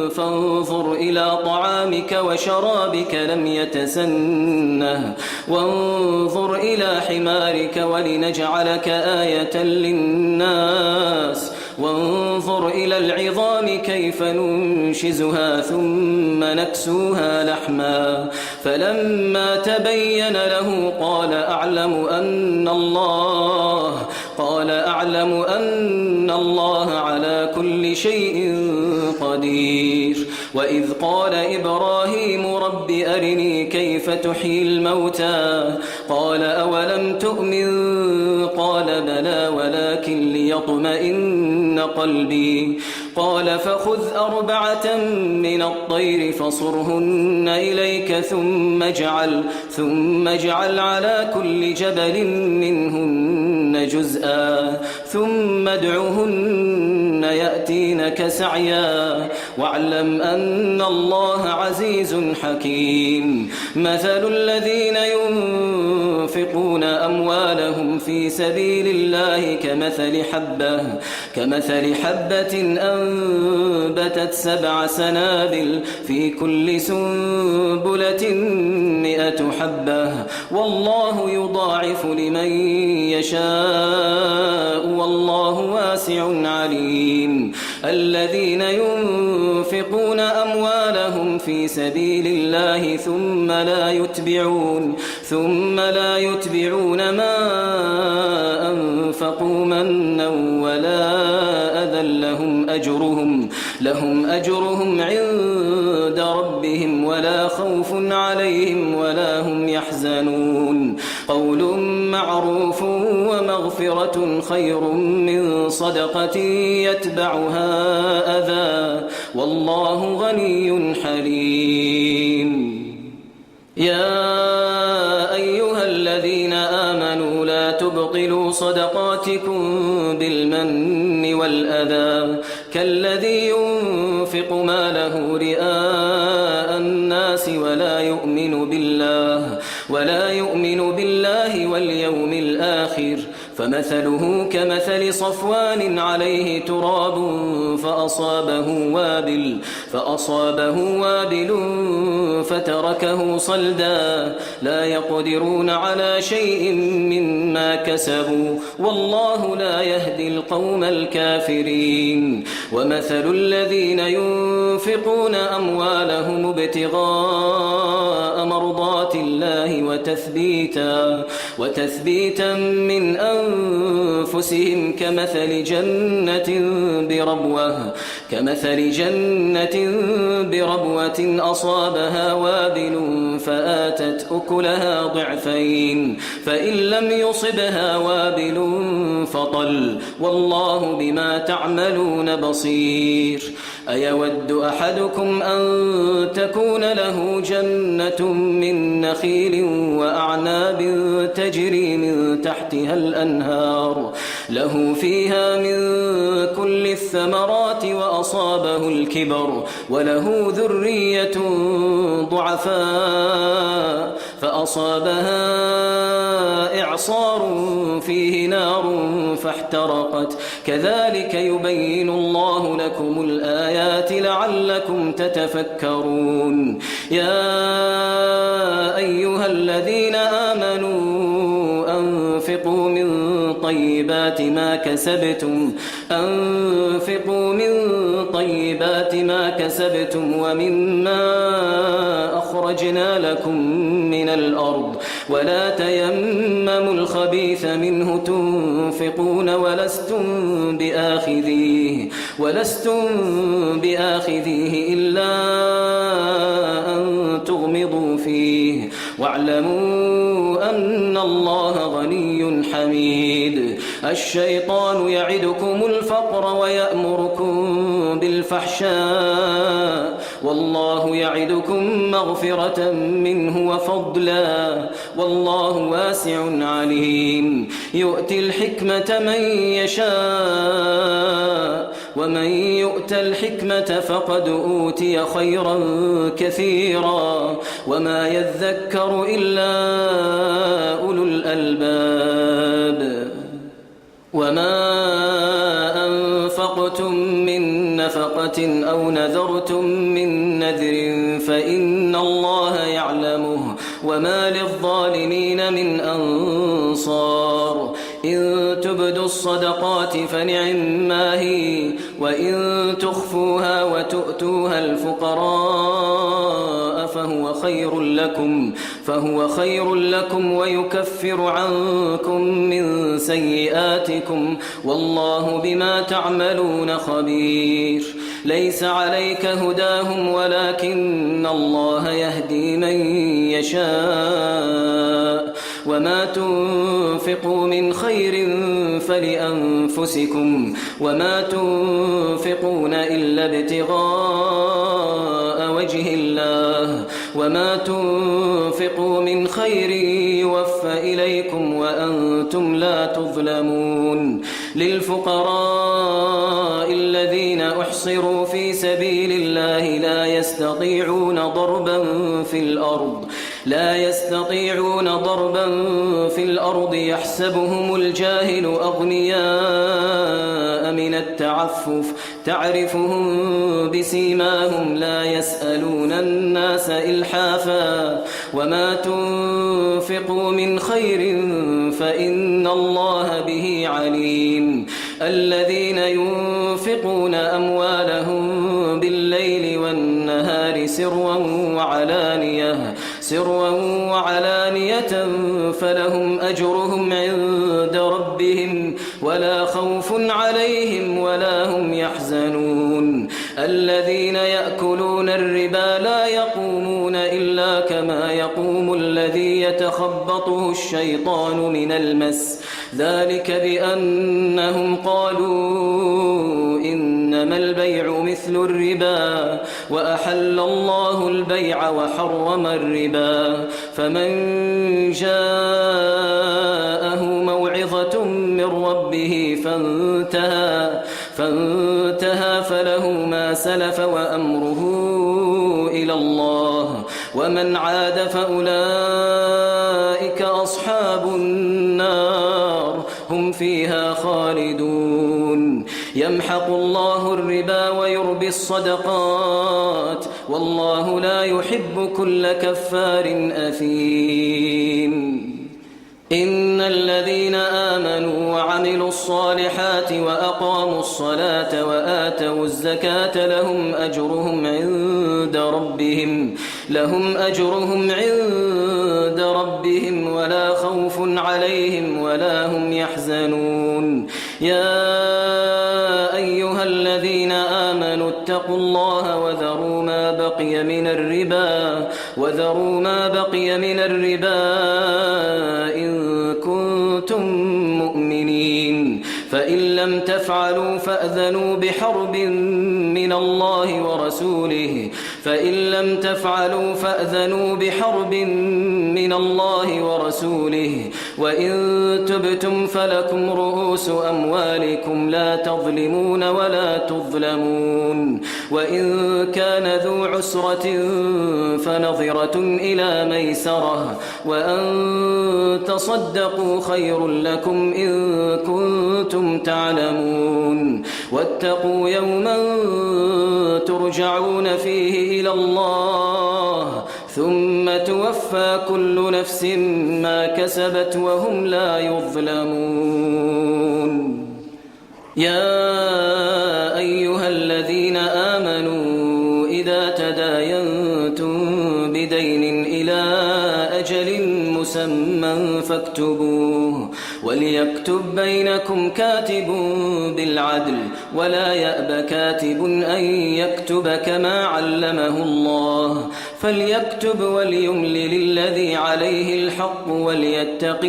فانظر إلى طعامك وشرابك لم يتسنه وانظر إلى حمارك ولنجعلك آية للناس وانظر إلى العظام كيف ننشزها ثم نكسوها لحما فلما تبين له قال أعلم أن الله على كل شيء قدير وإذ قال إبراهيم رب أرني كيف تحيي الموتى قال أولم تؤمن قال بلى ولكن ليطمئن قلبي قال فخذ 4 من الطير فصرهن إليك ثم اجعل على كل جبل منهن جزءا ثم ادعهن يأتينك سعيا واعلم أن الله عزيز حكيم مثل الذين ينفقون أموالهم في سبيل الله كمثل حبة أنبتت 7 سنابل في كل سنبلة 100 حبة والله يضاعف لمن يشاء والله واسع عليم الذين ينفقون أموالهم في سبيل الله ثم لا يتبعون ما أنفقوا منا ولا أذى لهم أجرهم عند ربهم ولا خوف عليهم ولا هم يحزنون قول معروف ومغفرة خير من صدقة يتبعها أذى والله غني حليم يا أيها الذين آمنوا لا تبطلوا صدقاتكم بالمن والأذى كالذي ينفق ماله رئاء الناس ولا يؤمن بالله واليوم الآخر فمثله كمثل صفوان عليه تراب فأصابه وابل فتركه صلدا لا يقدرون على شيء مما كسبوا والله لا يهدي القوم الكافرين ومثل الذين ينفقون أموالهم ابتغاء مرضات الله وتثبيتا من أنفسهم كمثل جنة بربوة أصابها وابل فآتت أكلها ضعفين فإن لم يصبها وابل فطل والله بما تعملون بصير أيود أحدكم أن تكون له جنة من نخيل وأعناب تجري من تحتها الأنهار له فيها من كل الثمرات وأصابه الكبر وله ذرية ضعفاء فأصابها إعصار فيه نار فاحترقت كذلك يبين الله لكم الآيات لعلكم تتفكرون يا أيها الذين آمنوا أنفقوا من طيبات ما كسبتم ومما أخرجنا لكم من الأرض ولا تيمموا الخبيث منه تنفقون ولستم بآخذيه إلا أن تغمضوا فيه واعلموا أن الله غني حميد الشيطان يعدكم الفقر ويأمركم بالفحشاء والله يعدكم مغفرة منه وفضلا والله واسع عليم يؤتي الحكمة من يشاء ومن يؤت الحكمة فقد أوتي خيرا كثيرا وما يذكر إلا أولو الألباب وما أنفقتم من نفقة أو نذرتم من نذر فإن الله يعلمه وما للظالمين من أنصار إن تبدوا الصدقات فنعما هي وإن تخفوها وتؤتوها الفقراء فهو خير لكم ويكفر عنكم من سيئاتكم والله بما تعملون خبير ليس عليك هداهم ولكن الله يهدي من يشاء وما تنفقوا من خير فلأنفسكم وما تنفقون إلا ابتغاء وجه الله وما تنفقوا من خير يوفى إليكم وأنتم لا تظلمون للفقراء الذين أحصروا في سبيل الله لا يستطيعون ضربا في الأرض يحسبهم الجاهل أغنياء من التعفف تعرفهم بسيماهم لا يسألون الناس إلحافا وما تنفقوا من خير فإن الله به عليم الذين ينفقون أموالهم بالليل والنهار سرا وعلانية فلهم أجرهم عند ربهم ولا خوف عليهم ولا هم يحزنون الذين يأكلون الربا لا يقومون إلا كما يقوم الذي يتخبطه الشيطان من المس ذلك بأنهم قالوا إنما البيع مثل الربا وأحل الله البيع وحرم الربا فمن جاءه موعظة من ربه فانتهى فله ما سلف وأمره إلى الله ومن عاد فأولئك أصحاب النار هم يمحق الله الربا ويربي الصدقات والله لا يحب كل كفار أثيم. إن الذين آمنوا وعملوا الصالحات وأقاموا الصلاة وآتوا الزكاة لهم أجرهم عند ربهم ولا خوف عليهم ولا هم يحزنون. يا أيها الذين آمنوا اتقوا الله وذروا ما بقي من الربا إن كنتم مؤمنين فإن لم تفعلوا فأذنوا بحرب من الله ورسوله وإن تبتم فلكم رؤوس أموالكم لا تظلمون ولا تظلمون. وإن كان ذو عسرة فنظرة إلى ميسرة وأن تصدقوا خير لكم إن كنتم تعلمون. واتقوا يوما ترجعون فيه إلى الله ثم توفى كل نفس ما كسبت وهم لا يظلمون. يا أيها الذين آمنوا إذا تداينتم بدين إلى أجل مسمى فاكتبوه وليكتب بينكم كاتب بالعدل ولا يأب كاتب أن يكتب كما علمه الله فليكتب وليملل الذي عليه الحق وليتق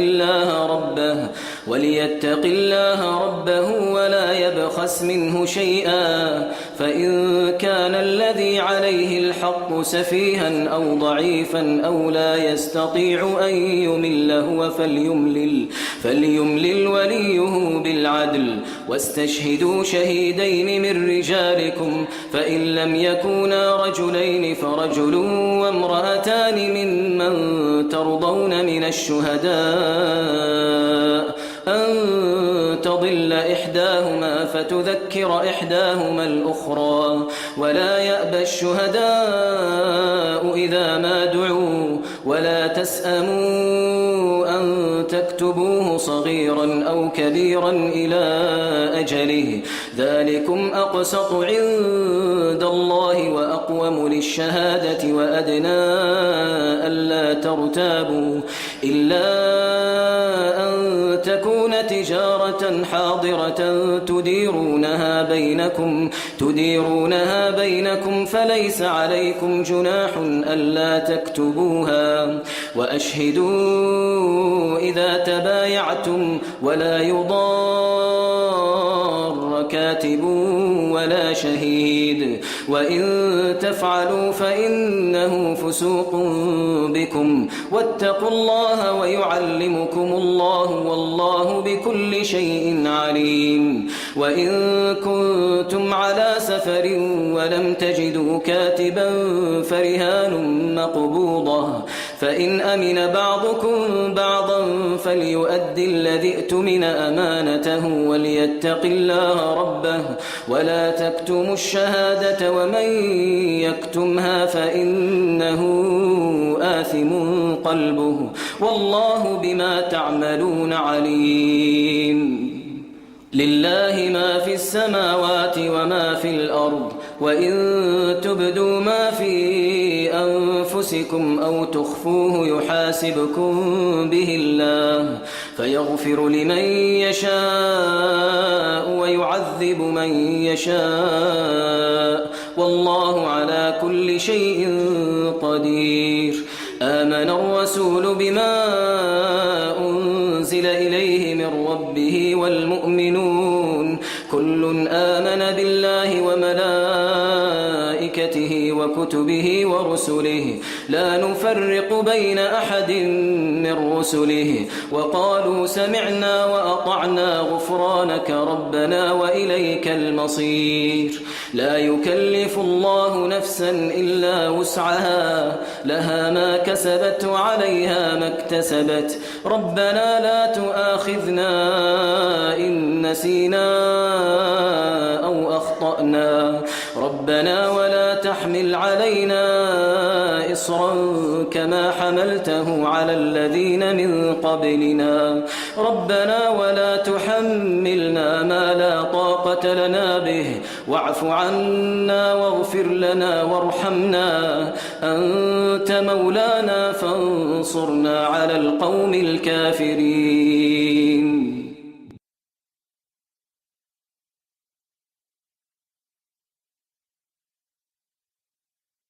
الله ربه ولا يبخس منه شيئا فإن كان الذي عليه الحق سفيها أو ضعيفا أو لا يستطيع أن يمل هو فليملل وليه بالعدل واستشهدوا شهيدين من رجالكم فإن لم يكونا رجلين فرجل وامرأتان ممن ترضون من الشهداء أن تضل إحداهما فتذكر إحداهما الأخرى ولا يأبى الشهداء إذا ما دعوا ولا تسأموا أن تكتبوه صغيرا أو كبيرا إلى أجله ذلكم أقسط عند الله وأقوم للشهادة وأدنى ألا ترتابوا إلا أن تكون تجارة حاضرة تديرونها بينكم فليس عليكم جناح ألا تكتبوها وأشهدوا إذا تبايعتم ولا يضار كاتب ولا شهيد وإن تفعلوا فإنه فسوق بكم واتقوا الله ويعلمكم الله والله بكل شيء عليم. وإن كنتم على سفر ولم تجدوا كاتبا فرهان مقبوضة فإن أمن بعضكم بعضا فليؤدي الذي اؤتمن أمانته وليتق الله ربه ولا تكتموا الشهادة ومن يكتمها فإنه آثم قلبه والله بما تعملون عليم. لله ما في السماوات وما في الأرض وإن تبدوا ما في أنفسكم أو تخفوه يحاسبكم به الله فيغفر لمن يشاء ويعذب من يشاء والله على كل شيء قدير. آمن الرسول بما أنزل إليه من ربه والمؤمنون كل آمن بالله وملائكته وكتبه ورسله لا نفرق بين أحد من رسله وقالوا سمعنا وأطعنا غفرانك ربنا وإليك المصير. لا يكلف الله نفسا إلا وسعها لها ما كسبت وعليها ما اكتسبت ربنا لا تؤاخذنا إن نسينا أو أخطأنا ربنا ولا تحمل علينا إصرا كما حملته على الذين من قبلنا ربنا ولا تحملنا ما لا طاقة لنا به واعف عنا واغفر لنا وارحمنا أنت مولانا فانصرنا على القوم الكافرين